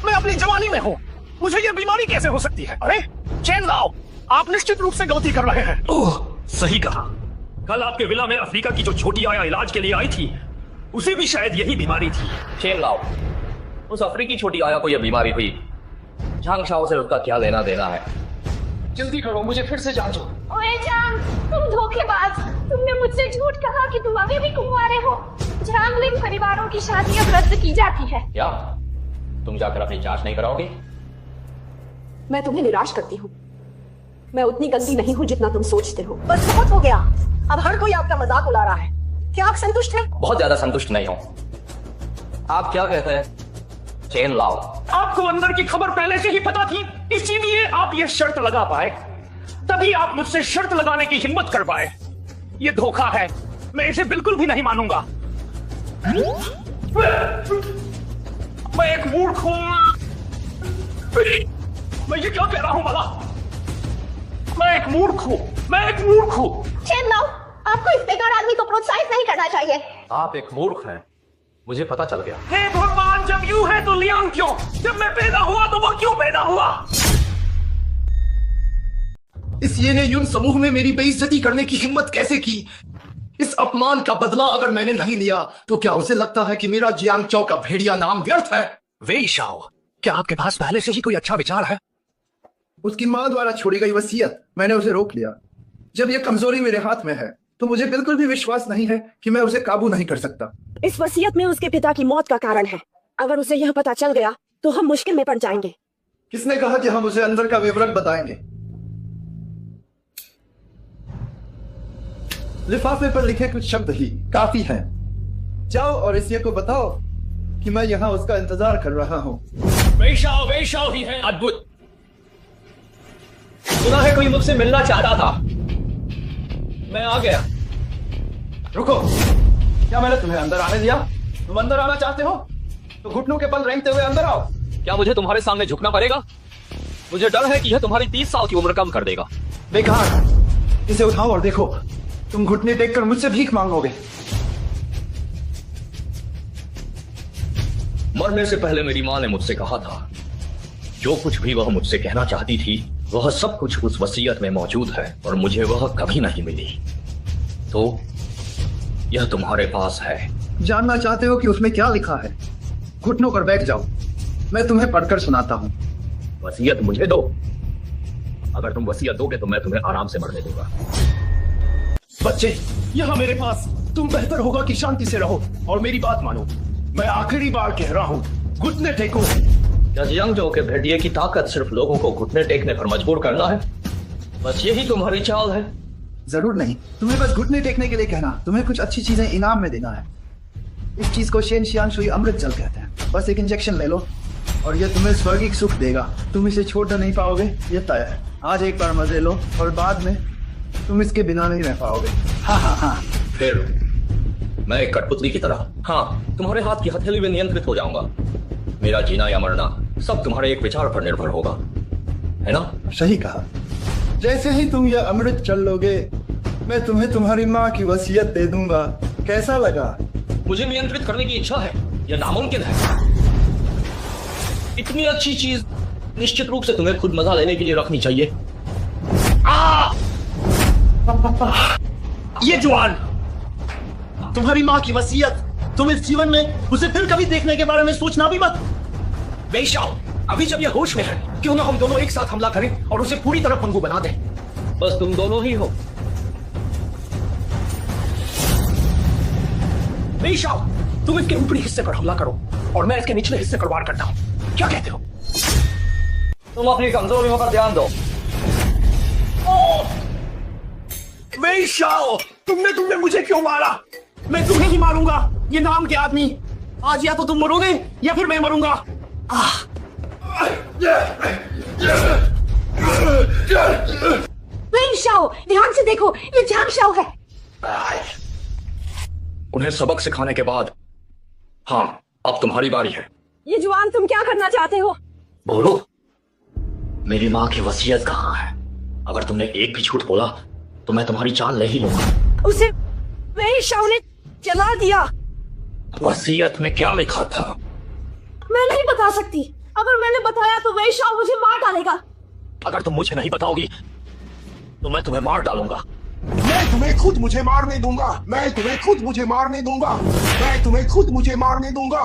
मैं अपनी जवानी में हूँ, मुझे ये बीमारी कैसे हो सकती है? अरे चेन लाओ, आप निश्चित रूप से गलती कर रहे हैं। ओह, सही कहा। कल आपके विला में अफ्रीका की जो छोटी आया इलाज के लिए आई थी, उसे भी शायद यही बीमारी थी। चेन लाओ, उस अफ्रीकी छोटी आया को यह बीमारी हुई, झांग शाओ से उसका क्या लेना देना है? जल्दी करो, मुझे फिर से जांचो। ओए जांग, तुम धोखेबाज! तुमने मुझसे झूठ कहा कि तुम अभी भी कुंवारे हो। झांगलिंग परिवारों की शादियां रद्द की जाती है। क्या तुम जाकर अपनी जांच नहीं कराओगे? मैं तुम्हें निराश करती हूँ। मैं उतनी गंदी नहीं हूँ जितना तुम सोचते हो। बस बहुत हो गया, अब हर कोई आपका मजाक उड़ा रहा है। क्या आप संतुष्ट हैं? बहुत ज्यादा संतुष्ट नहीं हूँ। आप क्या कहते हैं? चेन लाओ, आपको अंदर की खबर पहले से ही पता थी, इसीलिए आप ये शर्त लगा पाए। तभी आप मुझसे शर्त लगाने की हिम्मत कर पाए। ये धोखा है, मैं इसे बिल्कुल भी नहीं मानूंगा। मैं एक मूर्ख हूं। मैं ये क्या कह रहा हूं भला? मैं एक मूर्ख हूं, मैं एक मूर्ख हूं। चेन लाओ, आपको इस बेकार आदमी को प्रोत्साहित नहीं करना चाहिए। आप एक मूर्ख हैं, मुझे पता चल गया। हे भगवान, जब यूं है तो लियांग क्यों? जब मैं पैदा हुआ तो वो क्यों पैदा हुआ? इस ये ने यून समूह में मेरी बेइज्जती करने की हिम्मत कैसे की? इस अपमान का बदला अगर मैंने नहीं लिया तो क्या उसे लगता है कि मेरा जियांग चौ का भेड़िया नाम व्यर्थ है? वेई शाओ, क्या आपके पास पहले से ही कोई अच्छा विचार है? उसकी माँ द्वारा छोड़ी गई वसीयत, मैंने उसे रोक लिया। जब यह कमजोरी मेरे हाथ में है तो मुझे बिल्कुल भी विश्वास नहीं है कि मैं उसे काबू नहीं कर सकता। इस वसीयत में उसके पिता की मौत का कारण है। अगर उसे यह पता चल गया तो हम मुश्किल में पड़ जाएंगे। किसने कहा कि हम उसे अंदर का विवरण बताएंगे? लिफाफे पर लिखे कुछ शब्द ही काफी हैं। जाओ और इस को बताओ कि मैं यहाँ उसका इंतजार कर रहा हूँ। वेई शाओ ही है। अद्भुत। सुना है कोई मुझसे मिलना चाहता था, मैं आ गया। रुको, क्या मैंने तुम्हें अंदर आने दिया? तुम अंदर आना चाहते हो तो घुटनों के बल रेंगते हुए अंदर आओ। क्या मुझे तुम्हारे सामने झुकना पड़ेगा? मुझे डर है कि यह तुम्हारी 30 साल की उम्र कम कर देगा। बेकार, इसे उठाओ और देखो, तुम घुटने टेककर मुझसे भीख मांगोगे। मरने से पहले मेरी माँ ने मुझसे कहा था, जो कुछ भी वह मुझसे कहना चाहती थी वह सब कुछ उस वसीयत में मौजूद है और मुझे वह कभी नहीं मिली। तो यह तुम्हारे पास है। जानना चाहते हो कि उसमें क्या लिखा है? घुटनों पर बैठ जाओ, मैं तुम्हें पढ़कर सुनाता हूँ। वसीयत मुझे दो। अगर तुम वसीयत दोगे तो मैं तुम्हें आराम से मरने दूंगा। बच्चे, यहाँ मेरे पास, तुम बेहतर होगा कि शांति से रहो और मेरी बात मानो। मैं आखिरी बार कह रहा हूँ, घुटने टेको। क्या जियांगजो के भेड़िए की ताकत सिर्फ लोगों को घुटने टेकने पर मजबूर करना है? बस यही तुम्हारी चाल है? जरूर नहीं, तुम्हें बस घुटने टेकने के लिए कहना, तुम्हें कुछ अच्छी चीजें इनाम में देना है। इस चीज को शेन शियान शुई अमृत जल कहते हैं। बस एक इंजेक्शन ले लो और यह तुम्हें स्वर्गिक सुख देगा। तुम इसे छोड़ नहीं पाओगे, यह तय है। आज एक बार मजे लो और बाद में तुम इसके बिना नहीं रह पाओगे। हाँ। फिर मैं एक कठपुतली की तरह, हाँ, तुम्हारे हाथ की हथेली में नियंत्रित हो जाऊंगा। मेरा जीना या मरना सब तुम्हारे एक विचार पर निर्भर होगा, है ना? सही कहा। जैसे ही तुम यह अमृत चल लोगे, मैं तुम्हें तुम्हारी माँ की वसीयत दे दूंगा। कैसा लगा? मुझे नियंत्रित करने की इच्छा है, यह नामुमकिन है। इतनी अच्छी चीज निश्चित रूप से तुम्हें खुद मजा लेने के लिए रखनी चाहिए। ये जुआन, तुम्हारी माँ की वसीयत, तुम इस जीवन में उसे फिर कभी देखने के बारे में सोचना भी मत। वेई शाओ, अभी जब ये होश में है, क्यों ना हम दोनों एक साथ हमला करें और उसे पूरी तरह पंगु बना दें। बस तुम दोनों ही हो। वेई शाओ, तुम इसके ऊपरी हिस्से पर हमला करो और मैं इसके निचले हिस्से पर वार करता हूं। क्या कहते हो? तुम अपनी कमजोरियों पर ध्यान दो। वेई शाओ, तुमने मुझे क्यों मारा? मैं तुम्हें ही मारूंगा। ये नाम के आदमी, आज या तो तुम मरोगे या फिर मैं मरूंगा। वेई शाओ, ध्यान से देखो, ये जांग शाओ है। उन्हें सबक सिखाने के बाद हाँ, अब तुम्हारी बारी है। ये जुआन, तुम क्या करना चाहते हो? बोलो, मेरी माँ की वसीयत कहाँ है? अगर तुमने एक भी झूठ बोला तो मैं तुम्हारी जान ले ही लूंगा। उसे वेई शाओ ने जला दिया। वसीयत में क्या लिखा था? मैं नहीं बता सकती। अगर मैंने बताया तो वेई शाओ मुझे मार डालेगा। अगर तुम मुझे नहीं बताओगी तो मैं तुम्हें मार डालूंगा। मैं तुम्हें खुद मुझे मारने दूंगा। मैं तुम्हें खुद मुझे मारने दूंगा। मैं तुम्हें खुद मुझे मारने दूंगा।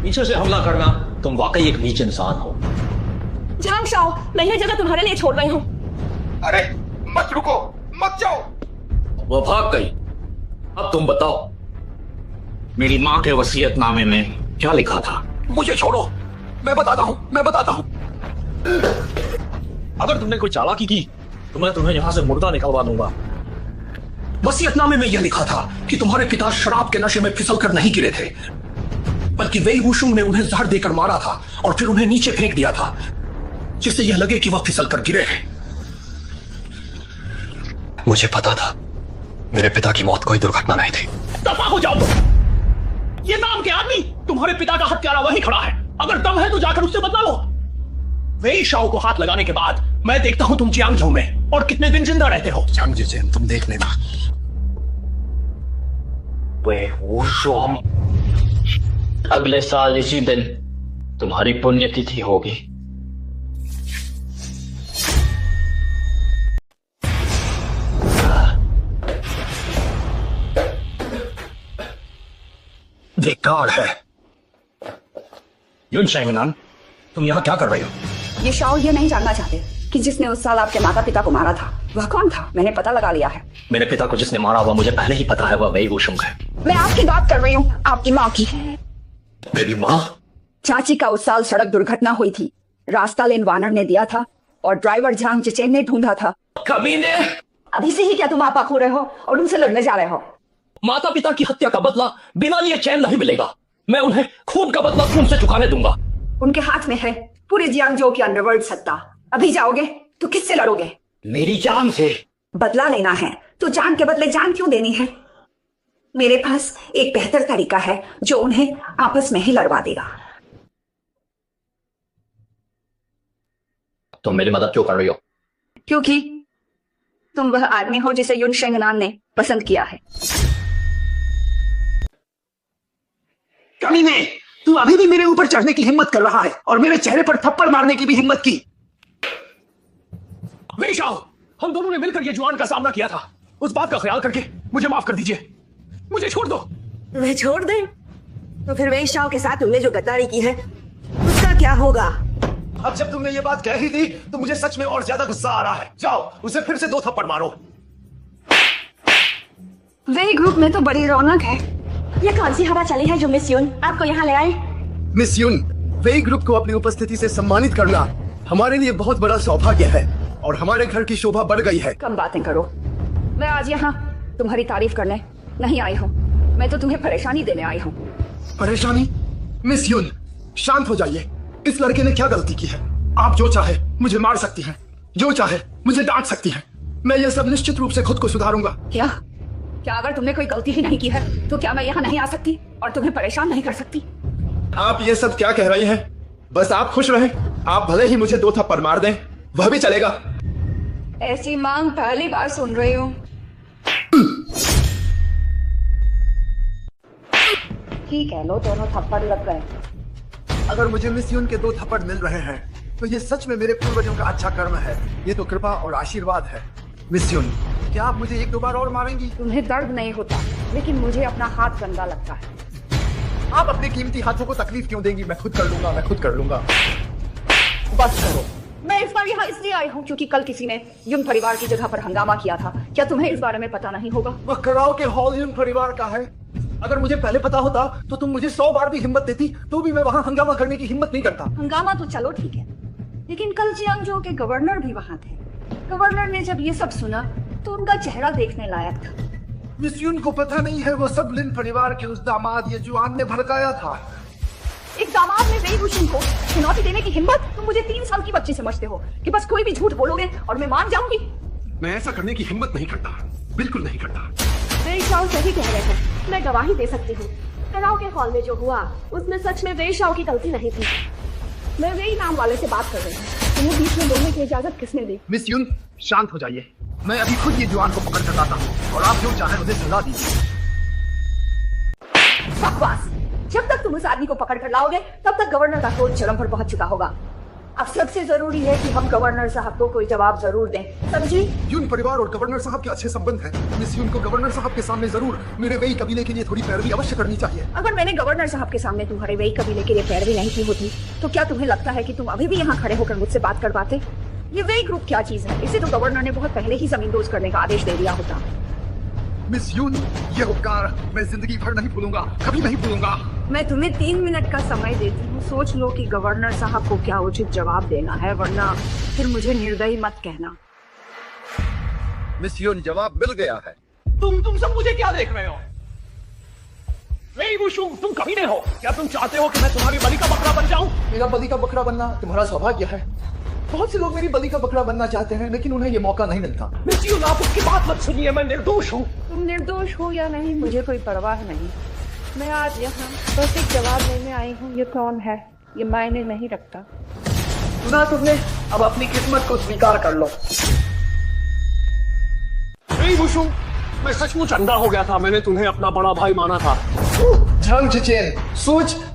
पीछे से हमला करना, तुम वाकई एक नीच इंसान हो। जांग शाओ, मैं ये जगह तुम्हारे लिए छोड़ रही हूँ। अरे मत रुको, मत जाओ। वो भाग गई। अब तुम बताओ, मेरी माँ के वसीयतनामे में क्या लिखा था? मुझे छोड़ो, मैं बताता हूँ। अगर तुमने कोई चालाकी की तो मैं तुम्हें यहाँ से मुर्दा निकलवा दूंगा। वसीयतनामे में यह लिखा था कि तुम्हारे पिता शराब के नशे में फिसल कर नहीं गिरे थे, बल्कि वेई वुशुंग ने उन्हें जहर देकर मारा था और फिर उन्हें नीचे फेंक दिया था, जिससे यह लगे कि वह फिसल कर गिरे हैं। मुझे पता था मेरे पिता की मौत कोई दुर्घटना नहीं थी। दफा हो जाओ तुम। ये नाम के आदमी तुम्हारे पिता का हत्यारा वही खड़ा है। अगर दम है तो जाकर उससे बदला लो। वेई शाओ को हाथ लगाने के बाद मैं देखता हूं तुम जियांगझू में और कितने दिन जिंदा रहते हो। जियांगझू, तुम देख लेना। वेई वुशुंग, अगले साल इसी दिन तुम्हारी पुण्यतिथि होगी। बेकार है। युन शेंगनान, तुम यहाँ क्या कर रही हो? ये शाओ ये नहीं जानना चाहते कि जिसने उस साल आपके माता पिता को मारा था वह कौन था। मैंने पता लगा लिया है। मेरे पिता को जिसने मारा हुआ मुझे पहले ही पता है, वह वेई वुशुंग है। मैं आपकी बात कर रही हूँ, आपकी माँ की। मेरी माँ? चाची का उस साल सड़क दुर्घटना हुई थी। रास्ता लेन वानर ने दिया था और ड्राइवर झांग चचेन ने ढूंढा था। कमीने! अभी से ही क्या तुम आपा खो रहे हो और उनसे लड़ने जा रहे हो? माता पिता की हत्या का बदला बिना लिए चैन नहीं मिलेगा। मैं उन्हें खून का बदला खून से चुकाने दूंगा। उनके हाथ में है पूरे जियांगजो की अंडरवर्ल्ड सत्ता। अभी जाओगे तो किससे लड़ोगे? मेरी जान से। बदला लेना है तो जान के बदले जान क्यों देनी है? मेरे पास एक बेहतर तरीका है जो उन्हें आपस में ही लड़वा देगा। तुम मेरी मदद क्यों कर रही हो? क्योंकि तुम वह आदमी हो जिसे युन शेंगनान ने पसंद किया है। कमीने, तू अभी भी मेरे ऊपर चढ़ने की हिम्मत कर रहा है और मेरे चेहरे पर थप्पड़ मारने की भी हिम्मत की। वेई शाओ, हम दोनों ने मिलकर ये जुआन का सामना किया था। उस बात का ख्याल करके मुझे माफ कर दीजिए। मुझे छोड़ दो। मैं छोड़ दे तो फिर वेई शाओ के साथ तुमने जो गद्दारी की है उसका क्या होगा? अब जब तुमने ये बात कह ही दी तो मुझे सच में और ज्यादा गुस्सा आ रहा है। जाओ उसे फिर से 2 थप्पड़ मारो। वेई ग्रुप में तो बड़ी रौनक है। ये कौन सी हवा चली है जो मिस युन आपको यहाँ ले आए? मिस युन, वेई ग्रुप को अपनी उपस्थिति से सम्मानित करना हमारे लिए बहुत बड़ा सौभाग्य है और हमारे घर की शोभा बढ़ गई है। कम बातें करो। मैं आज यहाँ तुम्हारी तारीफ करने नहीं आई हूँ, मैं तो तुम्हें परेशानी देने आई हूँ। परेशानी? मिस युन, शांत हो जाइए। इस लड़के ने क्या गलती की है? आप जो चाहे मुझे मार सकती हैं, जो चाहे मुझे डांट सकती हैं। मैं ये सब निश्चित रूप से खुद को सुधारूंगा। क्या अगर तुमने कोई गलती ही नहीं की है तो क्या मैं यहाँ नहीं आ सकती और तुम्हें परेशान नहीं कर सकती? आप ये सब क्या कह रही हैं? बस आप खुश रहें। आप भले ही मुझे 2 थप्पड़ मार दें, वह भी चलेगा। ऐसी मांग पहली बार सुन रही हूँ। ठीक है, लो दोनों थप्पड़ लग गए। अगर मुझे मिस युन के 2 थप्पड़ मिल रहे हैं तो ये सच में मेरे पूर्वजों का अच्छा कर्म है। ये तो कृपा और आशीर्वाद है। मिस युन, क्या आप मुझे 1-2 बार और मारेंगी? तुम्हें दर्द नहीं होता लेकिन मुझे अपना हाथ गंदा लगता है। आप अपने कीमती हाथों को तकलीफ क्यों देंगी? मैं खुद कर लूंगा। बस करो, मैं इस बार यहाँ इसलिए आई हूँ क्योंकि कल किसी ने युन परिवार की जगह पर हंगामा किया था। क्या तुम्हें इस बारे में पता नहीं होगा? वह कराओ के हॉल युन परिवार का है। अगर मुझे पहले पता होता तो तुम मुझे 100 बार भी हिम्मत देती तो भी मैं वहाँ हंगामा करने की हिम्मत नहीं करता। हंगामा तो चलो ठीक है, लेकिन कल जियांगजो के गवर्नर भी वहाँ थे। गवर्नर ने जब ये सब सुना तो उनका चेहरा देखने लायक था। मिस युन को पता नहीं है वो सब लिन परिवार के उस दामाद ये जुआन ने भड़काया था। एक दामाद ने वेई वुशुन को चुनौती देने की हिम्मत? तुम मुझे 3 साल की बच्ची समझते हो कि बस कोई भी झूठ बोलोगे और मैं मान जाऊंगी? मैं ऐसा करने की हिम्मत नहीं करता, बिल्कुल नहीं करता। वेई शाओ सही कह रहे हैं, मैं गवाही दे सकती हूँ। कराओ के हॉल में जो हुआ उसमें सच में वेई शाओ की गलती नहीं थी। मैं वेई नाम वाले से बात कर रही हूँ। तुम्हें बीच में बोलने की इजाजत किसने दी? मिस युन शांत हो जाइए, मैं अभी खुद ये जुआन को पकड़ कर लाता हूँ और आप जो चाहे मुझे सजा दीजिए। बकवास! जब तक तुम उस आदमी को पकड़ कर लाओगे तब तक गवर्नर का क्रोध चरम पर पहुंच चुका होगा। अब सबसे जरूरी है कि हम गवर्नर साहब को कोई जवाब जरूर दें, समझी? युन परिवार और गवर्नर साहब के अच्छे संबंध हैं। मिस युन को गवर्नर साहब के सामने जरूर मेरे वेई कबीले के लिए थोड़ी पैरवी अवश्य करनी चाहिए। अगर मैंने गवर्नर साहब के सामने तुम्हारे वेई कबीले के लिए पैरवी नहीं की होती तो क्या तुम्हें लगता है कि तुम अभी भी यहाँ खड़े होकर मुझसे बात कर पाते? ये वेई ग्रुप क्या चीज है? इसे तो गवर्नर ने बहुत पहले ही जमींदोज करने का आदेश दे दिया होता। मिस युन, ये उपकार मैं जिंदगी भर नहीं भूलूंगा, कभी नहीं भूलूंगा। मैं तुम्हें 3 मिनट का समय देती हूँ, सोच लो कि गवर्नर साहब को क्या उचित जवाब देना है, वरना फिर मुझे निर्दयी मत कहना। मिस युन, जवाब मिल गया है। तुम सब मुझे क्या देख रहे हो? वेई वुशुन, तुम कमीने हो। क्या तुम चाहते हो कि मैं तुम्हारी बलि का बकरा बन जाऊं? मेरा बलि का बकरा बनना तुम्हारा सौभाग्य है। बहुत से लोग मेरी बलि का बकरा बनना चाहते हैं लेकिन उन्हें ये मौका नहीं मिलता। मिस युन, आप उसकी बात मत सुनिए, मैं निर्दोष हूँ। तुम निर्दोष हो या नहीं मुझे कोई परवाह नहीं। मैं आज यहाँ बस एक जवाब लेने आई हूँ। ये कौन है ये मायने नहीं रखता। सुना तुमने, अब अपनी किस्मत को स्वीकार कर लो। वेई वुशुन, मैं सचमुच अंधा हो गया था। मैंने तुम्हें अपना बड़ा भाई माना था। झांग जिचेन,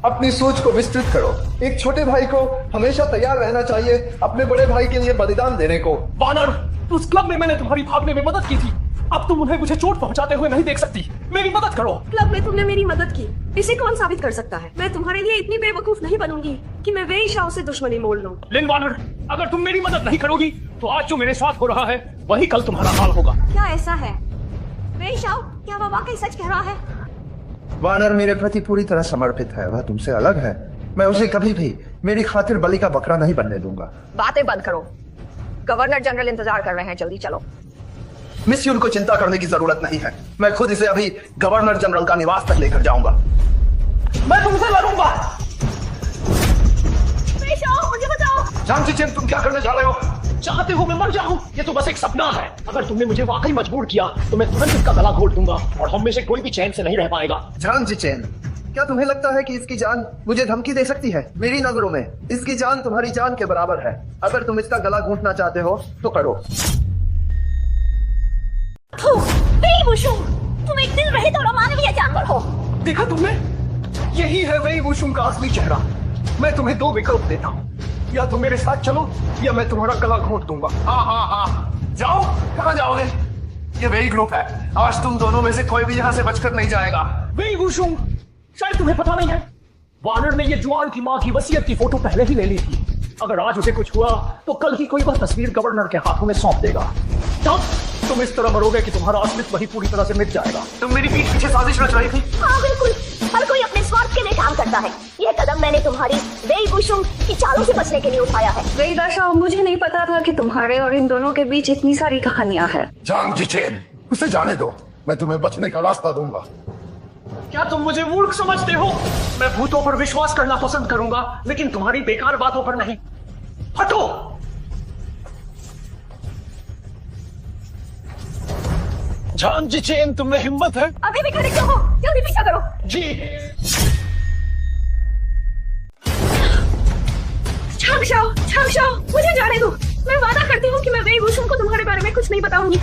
अपनी सोच को विस्तृत करो। एक छोटे भाई को हमेशा तैयार रहना चाहिए अपने बड़े भाई के लिए बलिदान देने को। वानर, उस क्लब में मैंने तुम्हारी भागने में मदद की थी। अब तुम उन्हें मुझे चोट पहुंचाते हुए नहीं देख सकती। मेरी मदद करो। क्लब में तुमने मेरी मदद की, इसे कौन साबित कर सकता है? मैं तुम्हारे लिए इतनी बेवकूफ नहीं बनूंगी कि मैं वेई शाओ से दुश्मनी मोल लूं। लिन वानर, अगर तुम मेरी मदद नहीं करोगी तो आज जो मेरे साथ हो रहा है वही कल तुम्हारा हाल होगा। क्या ऐसा है? वेई शाओ, क्या वह वाकई सच कह रहा है? वानर मेरे प्रति पूरी तरह समर्पित है, वह तुमसे अलग है। मैं उसे कभी भी मेरी खातिर बलि का बकरा नहीं बनने दूंगा। बातें बंद करो, गवर्नर जनरल इंतजार कर रहे हैं, जल्दी चलो। मिस युन को चिंता करने की जरूरत नहीं है, मैं खुद इसे अभी गवर्नर जनरल का निवास तक लेकर जाऊंगा। मैं तुमसे लड़ूंगा। वेई शाओ, मुझे बचाओ। झांग जिचेन, तुम क्या करने जा रहे हो? चाहते हो मैं मर जाऊं? ये तो बस एक सपना है। अगर तुमने मुझे वाकई मजबूर किया तो मैं तुरंत इसका गला घोट दूंगा और हम में से कोई भी चैन से नहीं रह पाएगा। झांग जिचेन, क्या तुम्हें लगता है कि इसकी जान मुझे धमकी दे सकती है? मेरी नजरों में इसकी जान तुम्हारी जान के बराबर है। अगर तुम इसका गला घोंटना चाहते हो तो करो। वेई वुशुन, तुम एक दिल रहित और अमानवीय जानवर हो। देखा तुमने? यही है वेई वुशुन का असली चेहरा। मैं तुम्हें 2 विकल्प देता हूँ, या तुम मेरे साथ चलो या मैं तुम्हारा गला घोंट दूंगा। हाँ, जाओ। कहाँ जाओगे? ये वेई ग्रुप है, आज तुम दोनों में से कोई भी यहाँ से बचकर नहीं जाएगा। वेई वुशुन, शायद तुम्हें पता नहीं है, वानर ने ये जुआन की माँ की वसीयत की फोटो पहले ही ले ली थी। अगर आज उसे कुछ हुआ तो कल की कोई वह तस्वीर गवर्नर के हाथों में सौंप देगा। तब तुम इस तरह मरोगे कि तुम्हारा अस्तित्व ही पूरी तरह से मिट जाएगा। तुम मेरी पीठ पीछे साजिश रच रही थी। हाँ बिल्कुल, हर कोई अपने स्वार्थ के लिए काम करता है। यह कदम मैंने तुम्हारी वेई वुशुन की चालों से बचने के लिए उठाया है। वेई शाओ, मुझे नहीं पता था कि तुम्हारे और इन दोनों के बीच इतनी सारी कहानियां हैं। झांग जिचेन, उसे जाने दो, मैं तुम्हें बचने का रास्ता दूंगा। क्या तुम मुझे मूर्ख समझते हो? मैं भूतों पर विश्वास करना पसंद करूंगा लेकिन तुम्हारी बेकार बातों पर नहीं। हटो। झांग जिचेन, तुम में हिम्मत है? अभी भी खड़े क्यों हो? जल्दी पीछा करो। जी। झांग शाओ, मुझे जाने दो। मैं वादा करती हूँ कि मैं वेई वुशुन को तुम्हारे बारे में कुछ नहीं बताऊंगी।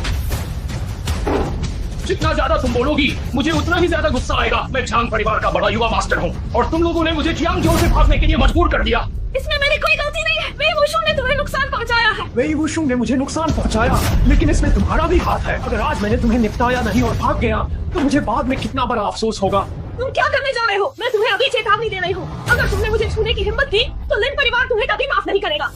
जितना ज्यादा तुम बोलोगी मुझे उतना ही ज्यादा गुस्सा आएगा। मैं झांग परिवार का बड़ा युवा मास्टर हूँ और तुम लोगों ने मुझे जियांगजो से भागने के लिए मजबूर कर दिया। इसमें मेरी कोई गलती नहीं है। वेई वुशुन ने तुम्हें नुकसान पहुंचाया है। वेई वुशुन ने मुझे नुकसान पहुंचाया लेकिन इसमें तुम्हारा भी हाथ है। अगर आज मैंने तुम्हें निपटाया नहीं और भाग गया तो मुझे बाद में कितना बड़ा अफसोस होगा। तुम क्या करने जा रहे हो? मैं तुम्हें अभी चेतावनी दे रही हूँ, अगर तुमने मुझे छूने की हिम्मत की तो लिन परिवार तुम्हें कभी माफ नहीं करेगा।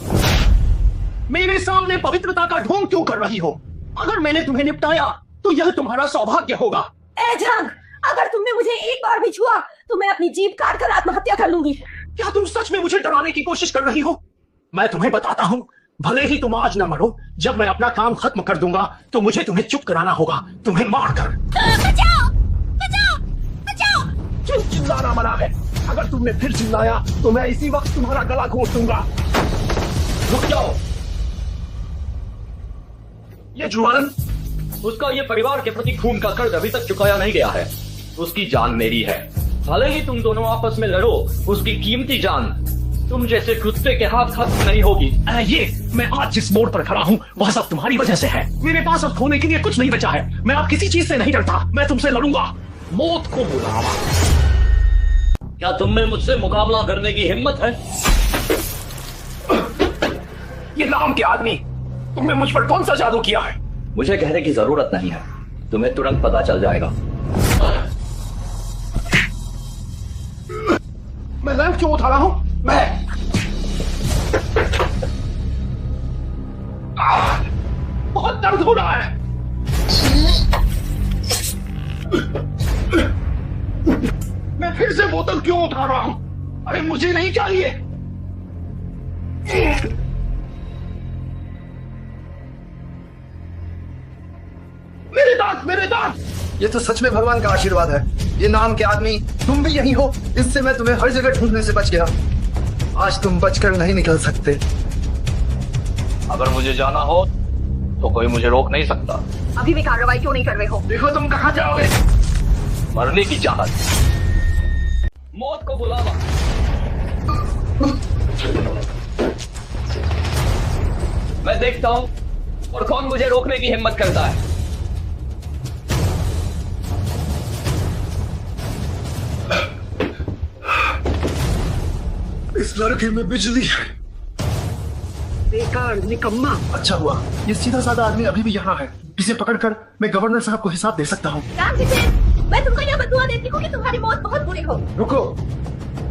मेरे सामने पवित्रता का ढोंग क्यों कर रही हो? अगर मैंने तुम्हें निपटाया तो यह तुम्हारा सौभाग्य होगा। ए जंग, अगर तुमने मुझे एक बार भी छुआ तो मैं अपनी जीभ काट कर आत्महत्या कर लूंगी। क्या तुम सच में मुझे डराने की कोशिश कर रही हो? मैं तुम्हें बताता हूँ, भले ही तुम आज न मरो, जब मैं अपना काम खत्म कर दूंगा तो मुझे तुम्हें चुप कराना होगा, तुम्हें मारकर। बचाओ, बचाओ, बचाओ। क्यों चिल्लाना मना है? अगर तुमने फिर चिल्लाया तो मैं इसी वक्त तुम्हारा गला घोट दूंगा। रुक जाओ। ये जुआन, उसका ये परिवार के प्रति खून का कर्ज अभी तक चुकाया नहीं गया है। उसकी जान मेरी है। भले ही तुम दोनों आपस में लड़ो, उसकी कीमती जान तुम जैसे कुत्ते के हाथ खत्म नहीं होगी। ये मैं आज जिस मोड़ पर खड़ा हूँ वह सब तुम्हारी वजह से है। मेरे पास अब खोने के लिए कुछ नहीं बचा है। मैं अब किसी चीज से नहीं डरता। मैं तुमसे लड़ूंगा, मौत को बुलावा। क्या तुम में मुझसे मुकाबला करने की हिम्मत है? ये नाम के आदमी, तुमने मुझ पर कौन सा जादू किया है? मुझे कहने की जरूरत नहीं है, तुम्हें तुरंत पता चल जाएगा। मैं लैंप क्यों उठा रहा हूं? बहुत दर्द हो रहा है। मैं फिर से बोतल क्यों उठा रहा हूं? अरे मुझे नहीं चाहिए। मेरे दांत, मेरे दांत। ये तो सच में भगवान का आशीर्वाद है। ये नाम के आदमी, तुम भी यही हो। इससे मैं तुम्हें हर जगह ढूंढने से बच गया। आज तुम बचकर नहीं निकल सकते। अगर मुझे जाना हो तो कोई मुझे रोक नहीं सकता। अभी भी कार्रवाई क्यों नहीं कर रहे हो? देखो तुम कहां जाओगे। मरने की चाहत, मौत को बुलावा। मैं देखता हूं और कौन मुझे रोकने की हिम्मत करता है। इस लड़के में बिजली है। बेकार निकम्मा। अच्छा हुआ ये सीधा साधा आदमी अभी भी यहाँ है। इसे पकड़कर मैं गवर्नर साहब को हिसाब दे सकता हूँ। मैं तुमको यह बदुआ देती हूँ कि तुम्हारी मौत बहुत बुरी हो। रुको,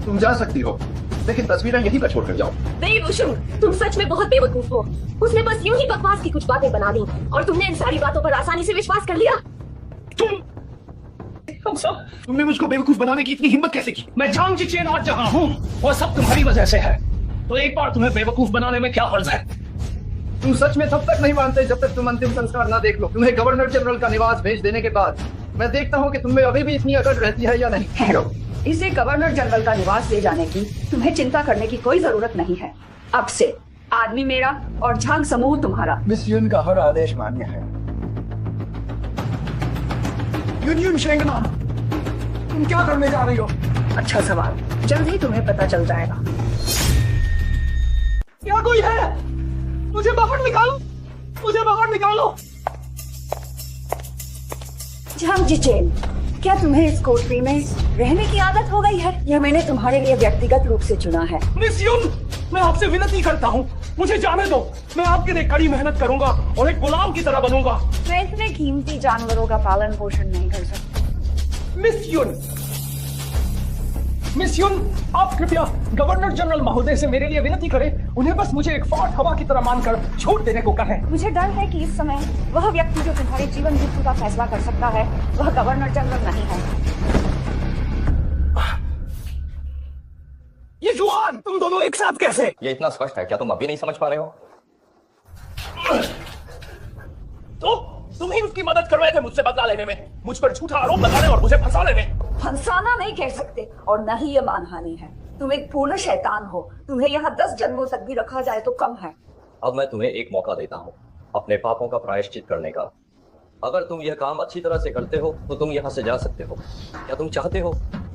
तुम जा सकती हो, लेकिन तस्वीरें यहीं पर छोड़कर जाओ। बेवकूफ, तुम सच में बहुत बेवकूफ हो। उसने बस यूं ही बकवास की कुछ बातें बना दी और तुमने इन सारी बातों पर आसानी से विश्वास कर लिया। तुमने मुझको बेवकूफ बनाने की इतनी हिम्मत कैसे की? मैं जांग जिचेन आज जहां हूँ वह सब तुम्हारी वजह से है। तो एक बार तुम्हें बेवकूफ बनाने में क्या फर्ज है? तुम सच में तब तक नहीं मानते जब तक तुम अंतिम संस्कार ना देख लो। तुम्हें गवर्नर जनरल का निवास भेज देने के बाद मैं देखता हूँ कि तुम्हें अभी भी इतनी अकड़ रहती है या नहीं। ठहरो, इसे गवर्नर जनरल का निवास ले जाने की तुम्हें चिंता करने की कोई जरूरत नहीं है। अब से आदमी मेरा और झांग समूह तुम्हारा। मिस यून का हर आदेश मान्य है। यूनियन शेंगना, तुम क्या करने जा रही हो? अच्छा सवाल, जल्द ही तुम्हें पता चल जाएगा। क्या कोई है? मुझे बाहर निकालो, मुझे बाहर निकालो। झांग जिचेन, क्या तुम्हें इस कोठरी में रहने की आदत हो गई है? यह मैंने तुम्हारे लिए व्यक्तिगत रूप से चुना है। मिस यून, मैं आपसे विनती करता हूँ, मुझे जाने दो। मैं आपके लिए कड़ी मेहनत करूंगा और एक गुलाम की तरह बनूंगा। मैं इतने कीमती जानवरों का पालन पोषण नहीं कर सकता। मिस यून, आप कृपया गवर्नर जनरल महोदय से मेरे लिए विनती करें। उन्हें बस मुझे एक फौट हवा की तरह मानकर छोड़ देने को कहें। मुझे डर है कि इस समय वह व्यक्ति जो तुम्हारे जीवन मृत्यु का फैसला कर सकता है वह गवर्नर जनरल नहीं है। ये जुआन, तुम दोनों एक साथ कैसे? ये इतना स्पष्ट है, क्या तुम अभी नहीं समझ पा रहे हो? तो तुम ही उसकी मदद कर रहे थे मुझसे बदला लेने में, मुझ पर झूठा आरोप लगाने और मुझे फंसाने में। फंसाना नहीं कह सकते और न ही ये मानहानि है। तुम एक पूर्ण शैतान हो। तुम्हें यहाँ 10 जन्मों तक भी रखा जाए तो कम है। अब मैं तुम्हें एक मौका देता हूँ अपने पापों का प्रायश्चित करने का। अगर तुम यह काम अच्छी तरह से करते हो तो तुम यहाँ से जा सकते हो। क्या तुम चाहते हो?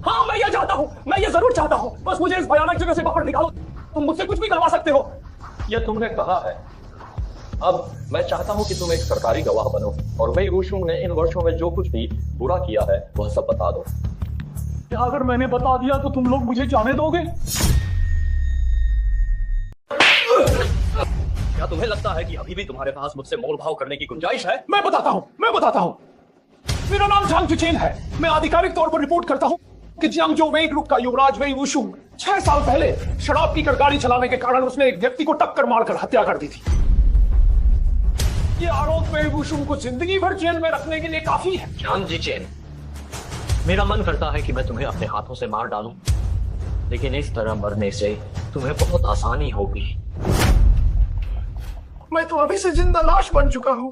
हाँ, मैं ये चाहता हूँ, मैं ये जरूर चाहता हूँ। बस मुझे इस भयानक जगह से बाहर निकालो। तुम मुझसे कुछ भी करवा सकते हो। यह तुमने कहा है। अब मैं चाहता हूँ कि तुम एक सरकारी गवाह बनो और वही वुशुंग ने इन वर्षों में जो कुछ भी बुरा किया है वह सब बता दो। क्या अगर मैंने बता दिया तो तुम लोग मुझे जाने दोगे? क्या तुम्हें लगता है कि अभी भी तुम्हारे पास मुझसे मोल भाव करने की गुंजाइश है? मैं बताता हूँ। मेरा नाम झांग जिचेन है। मैं आधिकारिक तौर पर रिपोर्ट करता हूँ कि जियांगजो वेई ग्रुप का युवराज वेई वुशुंग 6 साल पहले शराब पीकर गाड़ी चलाने के कारण उसने एक व्यक्ति को टक्कर मारकर हत्या कर दी थी। ये आरोप वेई वुशुंग को जिंदगी भर जेल में रखने के लिए काफी है। चांग जीचेन, मेरा मन करता है कि मैं तुम्हें अपने हाथों से मार डालूं, लेकिन इस तरह मरने से तुम्हें बहुत आसानी होगी। मैं तो अभी से जिंदा लाश बन चुका हूँ।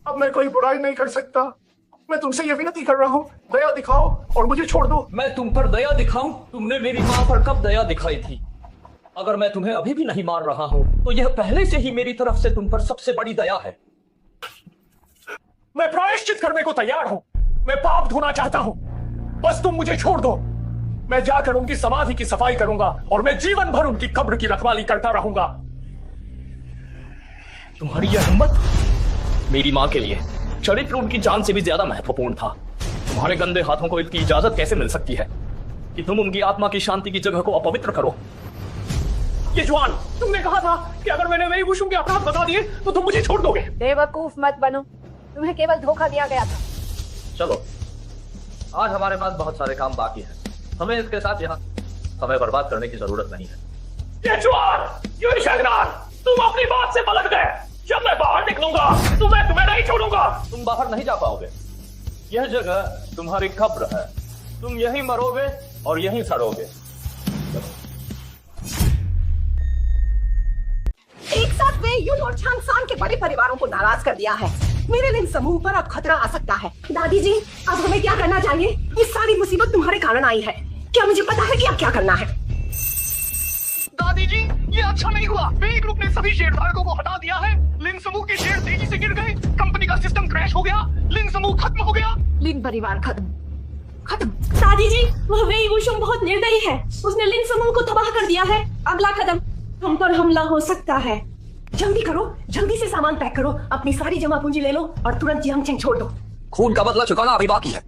अब मैं कोई बुराई नहीं कर सकता। मैं तुमसे ये विनती कर रहा हूँ, दया दिखाओ और मुझे छोड़ दो। मैं तुम पर दया दिखाऊं? तुमने मेरी माँ पर कब दया दिखाई थी? अगर मैं तुम्हें अभी भी नहीं मार रहा हूँ तो यह पहले से ही मेरी तरफ से तुम पर सबसे बड़ी दया है। मैं प्रायश्चित करने को तैयार हूँ। मैं पाप धोना चाहता हूँ। बस तुम मुझे छोड़ दो। मैं जाकर उनकी समाधि की सफाई करूंगा और मैं जीवन भर उनकी कब्र की रखवाली करता रहूंगा। तुम्हारी यह हिम्मत मेरी माँ के लिए चरित्र उनकी जान से भी ज्यादा महत्वपूर्ण था। तुम्हारे गंदे हाथों को इसकी इजाजत कैसे मिल सकती है कि तुम उनकी आत्मा की शांति की जगह को अपवित्र करो? ये जुआन, तुमने कहा था कि अगर मैंने वेई वुशुंग के अपराध बता दिए तो तुम मुझे छोड़ दोगे। बेवकूफ मत बनो, तुम्हें केवल धोखा दिया गया था। चलो, आज हमारे पास बहुत सारे काम बाकी हैं। हमें इसके साथ यहाँ समय बर्बाद करने की जरूरत नहीं है। ये जुआन, ये शहनार, तुम अपनी बात से पलट गए। जब मैं बाहर निकलूंगा तो मैं तुम्हें नहीं छोड़ूंगा। तुम बाहर नहीं जा पाओगे। यह जगह तुम्हारी कब्र है। तुम यहीं मरोगे और यहीं सड़ोगे। एक साथ वे युन और चांगसान के बड़े परिवारों को नाराज कर दिया है। मेरे लिंग समूह पर अब खतरा आ सकता है। दादी जी, अब हमें क्या करना चाहिए? ये सारी मुसीबत तुम्हारे कारण आई है। क्या मुझे पता है कि अब क्या करना है? दादी जी, ये अच्छा नहीं हुआ। वेई ग्रुप ने सभी शेयरधारकों को हटा दिया है। लिंग समूह के शेयर तेजी से गिर गए। कंपनी का सिस्टम क्रैश हो गया। लिंग समूह खत्म हो गया। लिंग परिवार खत्म। दादी जी, वह वेई वुशुंग बहुत निर्दयी है। उसने लिंग समूह को तबाह कर दिया है। अगला कदम हम पर हमला हो सकता है। जल्दी करो, जल्दी से सामान पैक करो, अपनी सारी जमा पूंजी ले लो और तुरंत जियांगचेंग छोड़ दो। खून का बदला चुकाना अभी बाकी है।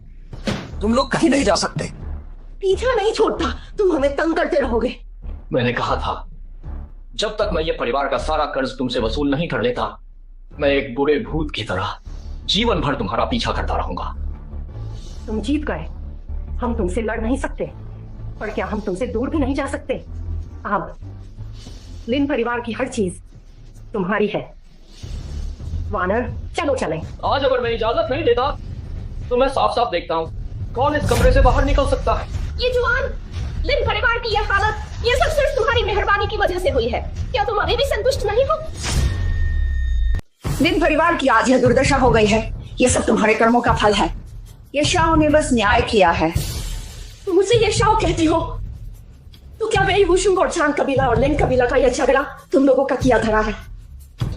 तुम लोग कहीं नहीं जा सकते। पीछा नहीं छोड़ता, तुम हमें तंग करते रहोगे। मैंने कहा था, जब तक मैं ये परिवार का सारा कर्ज तुमसे वसूल नहीं कर लेता, मैं एक बुरे भूत की तरह जीवन भर तुम्हारा पीछा करता रहूंगा। तुम जीत गए। हम तुमसे लड़ नहीं सकते, पर क्या हम तुमसे दूर भी नहीं जा सकते? अब लिन परिवार की हर चीज तुम्हारी है। वानर, चलो चलें। आज अगर मैं इजाजत नहीं देता तो मैं साफ साफ देखता हूँ कौन इस कमरे से बाहर निकल सकता है। ये जुआन, लिन परिवार की यह हालत, ये सब सिर्फ तुम्हारी मेहरबानी की वजह से हुई है। क्या तुम अभी भी संतुष्ट नहीं हो? लिन परिवार की आज यह दुर्दशा हो गई है। ये सब तुम्हारे कर्मों का फल है। ये शाह ने बस न्याय किया है। तुम मुझसे ये शाह कहती हो तो क्या वेई वुशुंग और चांग कबीला और लिन कबीला का यह झगड़ा तुम लोगों का किया धरा है?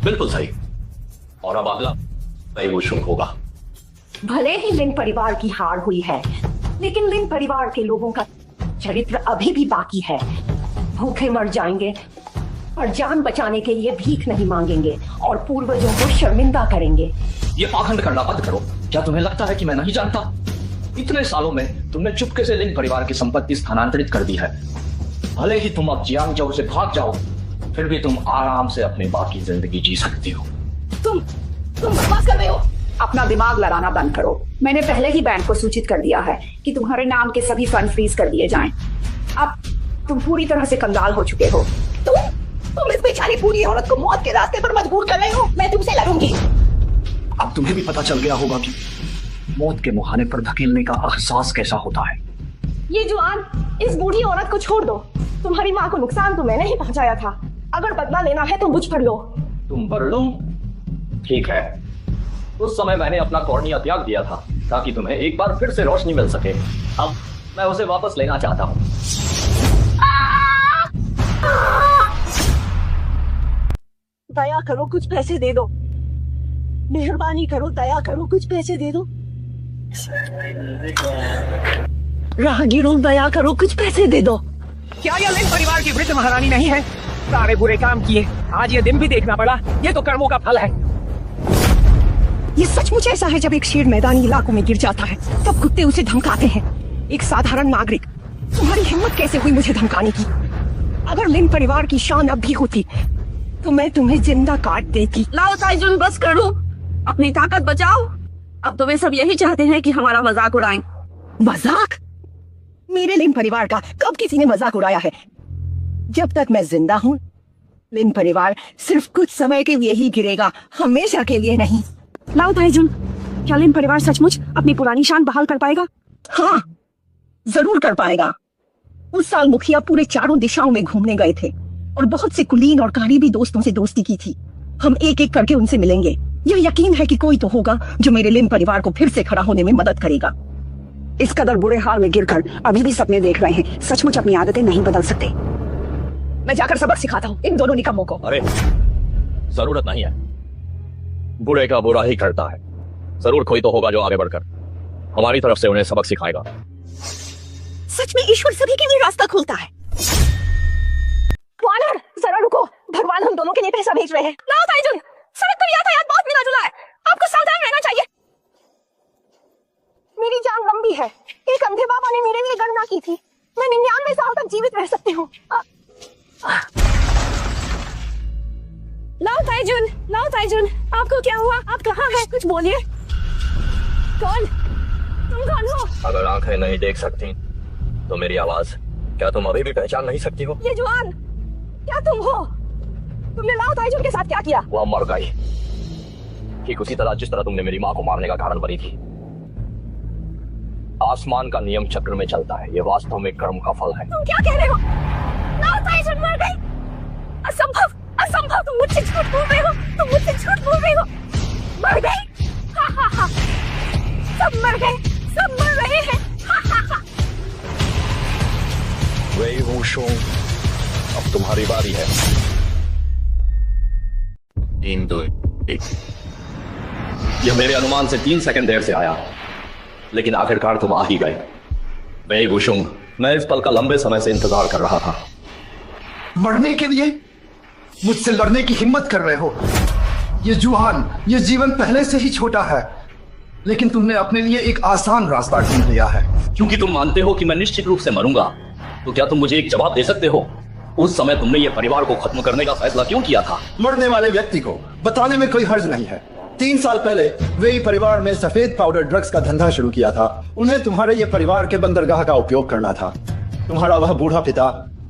बिल्कुल सही। और अब अगला वेई वुशुंग होगा। भले ही लिन परिवार की हार हुई है, लेकिन लिन परिवार के लोगों का चरित्र अभी भी बाकी है। भूखे मर जाएंगे और जान बचाने के लिए भीख नहीं मांगेंगे और पूर्वजों को शर्मिंदा करेंगे। ये पाखंड करना बंद करो। क्या तुम्हें लगता है कि मैं नहीं जानता? इतने सालों में तुमने चुपके से लिन परिवार की संपत्ति स्थानांतरित कर दी है। भले ही तुम अब जियांगजो से भाग जाओ, फिर भी तुम आराम से अपनी बाकी जिंदगी जी सकती हो। तुम बकवास कर रहे हो। अपना दिमाग लड़ाना बंद करो। मैंने पहले ही बैंक को सूचित कर दिया है कि तुम्हारे नाम के सभी फंड फ्रीज कर दिए जाएं। अब तुम पूरी तरह से कंगाल हो चुके हो। तुम इस बेचारी पूरी औरत को मौत के रास्ते पर मजबूर कर रहे हो। मैं तुमसे लड़ूंगी। अब तुम्हें भी पता चल गया होगा कि मौत के मुहाने पर धकेलने का एहसास कैसा होता है। ये जुआन, इस बूढ़ी औरत को छोड़ दो। तुम्हारी माँ को नुकसान तो मैंने ही पहुंचाया था। अगर बदला लेना है तो मुझ पर लो। तुम पर लो? ठीक है। उस समय मैंने अपना कॉर्निया त्याग दिया था ताकि तुम्हें एक बार फिर से रोशनी मिल सके। अब मैं उसे वापस लेना चाहता हूँ। दया करो, कुछ पैसे दे दो। मेहरबानी करो, दया करो, कुछ पैसे दे दो। राहगीरों, दया करो, कुछ पैसे दे दो। क्या यह लिन परिवार की वृद्ध महारानी नहीं है? सारे बुरे काम किए, आज ये दिन भी देखना पड़ा। ये तो कर्मों का फल है। ये सचमुच ऐसा है, जब एक शेर मैदानी इलाकों में गिर जाता है तब कुत्ते उसे धमकाते हैं। एक साधारण नागरिक, तुम्हारी हिम्मत कैसे हुई मुझे धमकाने की? अगर लिन परिवार की शान अब भी होती तो मैं तुम्हें जिंदा काट देती। लाओ ताइजुन, बस करो, अपनी ताकत बचाओ। अब तो वे सब यही चाहते हैं कि हमारा मजाक उड़ाएं। मजाक? मेरे लिन परिवार का कब किसी ने मजाक उड़ाया है? जब तक मैं जिंदा हूँ लिन परिवार सिर्फ कुछ समय के लिए ही गिरेगा, हमेशा के लिए नहीं। लाओ ताइजुन, क्या लिन परिवार सचमुच अपनी पुरानी शान बहाल कर पाएगा? हाँ, जरूर कर पाएगा। उस साल मुखिया पूरे चारों दिशाओं में घूमने गए थे और बहुत से कुलीन और करीबी दोस्तों से दोस्ती की थी। हम एक एक करके उनसे मिलेंगे। यह यकीन है कि कोई तो होगा जो मेरे लिन परिवार को फिर से खड़ा होने में मदद करेगा। इस कदर बुरे हाल में गिरकर अभी भी सपने देख रहे हैं, सचमुच अपनी आदतें नहीं बदल सकते। मैं जाकर सबक सिखाता हूँ इन दोनों निकम्मों को। अरे जरूरत नहीं है, बुरे का बुरा ही करता है। जरूर कोई तो होगा जो आगे बढ़कर हमारी तरफ से उन्हें सबक सिखाएगा। सच में ईश्वर सभी के लिए रास्ता खोलता है। वानर, जरा रुको, भगवान हम दोनों के लिए पैसा भेज रहे हैं। लाओ ताइजुन, सड़क पर यातायात बहुत मिला जुला है, आपको सावधान रहना चाहिए। मेरी जान लंबी है, एक अंधे बाबा ने मेरे लिए गणना की थी, मैं 99 साल तक जीवित रह सकती हूँ। लाओ ताइजुन, आपको क्या हुआ? आप कहाँ हैं? कुछ बोलिए। कौन? तुम कौन हो? अगर आंखें नहीं देख सकती तो मेरी आवाज क्या तुम अभी भी पहचान नहीं सकती हो? ये जवान, क्या तुम हो? तुमने लाओ ताइजुन के साथ क्या किया? वह मर गई, ठीक उसी तरह जिस तरह तुमने मेरी माँ को मारने का कारण बनी थी। आसमान का नियम चक्र में चलता है, ये वास्तव में कर्म का फल है। तुम क्या कह रहे हो? लाओ ताइजुन मर गई? असंभव, असंभव, तुम मुझसे झूठ बोल रहे हो, तुम मुझसे झूठ बोल रहे हो। मर गई? हा हा हा, सब मर गए, सब मर रहे हैं। हा हा हा। वही वुशुं, अब तुम्हारी बारी है। 3, 2, 1। यह मेरे अनुमान से 3 सेकंड देर से आया, लेकिन आखिरकार तुम आ ही गए। वही वुशुं, मैं इस पल का लंबे समय से इंतजार कर रहा था। मरने के लिए मुझसे लड़ने की हिम्मत कर रहे हो? ये जुहान, ये जीवन पहले से ही छोटा है, लेकिन तुमने अपने लिए एक आसान रास्ता ढूंढ लिया है। क्योंकि तुम मानते हो कि मैं निश्चित रूप से मरूंगा, तो क्या तुम मुझे एक जवाब दे सकते हो? उस समय तुमने ये परिवार को खत्म करने का फैसला क्यों किया था? मरने वाले व्यक्ति को बताने में कोई हर्ज नहीं है। 3 साल पहले वे परिवार में सफेद पाउडर ड्रग्स का धंधा शुरू किया था। उन्हें तुम्हारे ये परिवार के बंदरगाह का उपयोग करना था। तुम्हारा वह बूढ़ा पिता,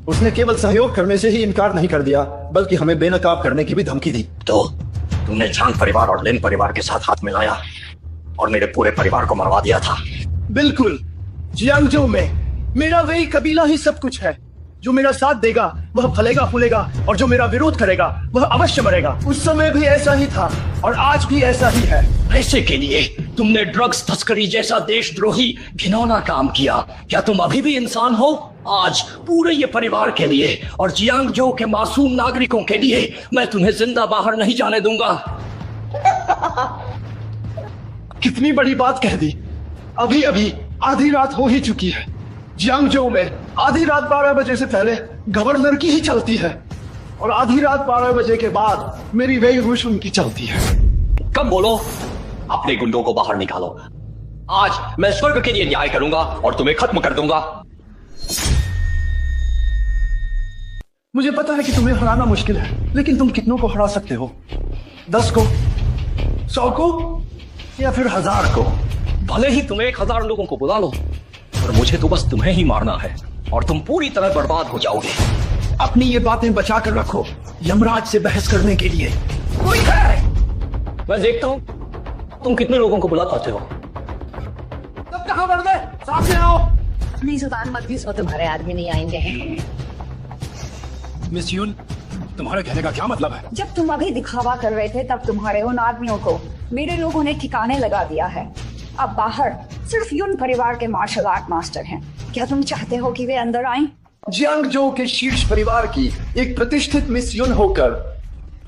उसने केवल सहयोग करने से ही इनकार नहीं कर दिया, बल्कि हमें बेनकाब करने की भी धमकी दी। तो तुमने जांग परिवार और लिन परिवार के साथ हाथ मिलाया और मेरे पूरे परिवार को मरवा दिया था। बिल्कुल, जियांगजो में मेरा वही कबीला ही सब कुछ है। जो मेरा साथ देगा वह फलेगा फूलेगा, और जो मेरा विरोध करेगा वह अवश्य मरेगा। उस समय भी ऐसा ही था और आज भी ऐसा ही है। पैसे के लिए तुमने ड्रग्स तस्करी जैसा देशद्रोही घिनौना काम किया। क्या तुम अभी भी इंसान हो? आज पूरे ये परिवार के लिए और जियांगजो के मासूम नागरिकों के लिए मैं तुम्हें जिंदा बाहर नहीं जाने दूंगा। कितनी बड़ी बात कह दी। अभी अभी आधी रात हो ही चुकी है। जियांगजो में आधी रात 12 बजे से पहले गवर्नर की ही चलती है, और आधी रात 12 बजे के बाद मेरी वही वुशुं की चलती है। कब बोलो, अपने गुंडों को बाहर निकालो। आज मैं स्वर्ग के लिए न्याय करूंगा और तुम्हें खत्म कर दूंगा। मुझे पता है कि तुम्हें हराना मुश्किल है, लेकिन तुम कितनों को हरा सकते हो? 10 को, 100 को, या फिर 1000 को? भले ही तुम्हें 1000 लोगों को बुला लो, पर मुझे तो बस तुम्हें ही मारना है और तुम पूरी तरह बर्बाद हो जाओगे। अपनी ये बातें बचा कर रखो यमराज से बहस करने के लिए। कोई है? मैं देखता हूँ तुम कितने लोगों को बुला पाते हो। तब कहाँ बढ़ गए? सामने आओ। प्लीज उतार मत भी, तुम्हारे आदमी नहीं आएंगे। मिस यून, तुम्हारे कहने का क्या मतलब है? जब तुम अभी दिखावा कर रहे थे तब तुम्हारे उन आदमियों को मेरे लोगों ने ठिकाने लगा दिया है। अब बाहर सिर्फ यून परिवार के मार्शल आर्ट मास्टर हैं। क्या तुम चाहते हो कि वे अंदर आएं? जियांगजो के शीर्ष परिवार की एक प्रतिष्ठित मिस यून होकर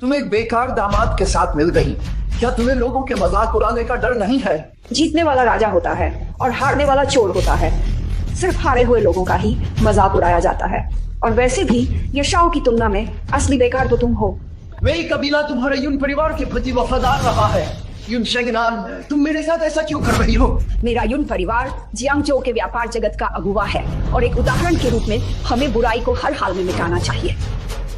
तुम एक बेकार दामाद के साथ मिल गई। क्या तुम्हें लोगों के मजाक उड़ाने का डर नहीं है? जीतने वाला राजा होता है और हारने वाला चोर होता है। सिर्फ हारे हुए लोगों का ही मजाक उड़ाया जाता है, और वैसे भी ये शाओ की तुलना में असली बेकार तो तुम हो। वही कबीला तुम्हारे यून परिवार के प्रति वफादार रहा है। यून शेंगनान, तुम मेरे साथ ऐसा क्यों कर रही हो? मेरा यून परिवार जियांगजो के व्यापार जगत का अगुवा है, और एक उदाहरण के रूप में हमें बुराई को हर हाल में मिटाना चाहिए।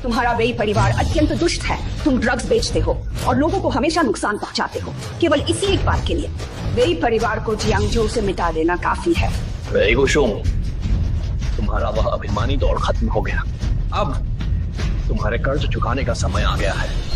तुम्हारा वेई परिवार अत्यंत दुष्ट है। तुम ड्रग्स बेचते हो और लोगों को हमेशा नुकसान पहुंचाते हो, केवल इसी एक बात के लिए। वेई परिवार को जियांगजो से मिटा देना काफी है। वेई वुशुं, तुम्हारा वह अभिमानी दौर खत्म हो गया। अब तुम्हारे कर्ज चुकाने का समय आ गया है।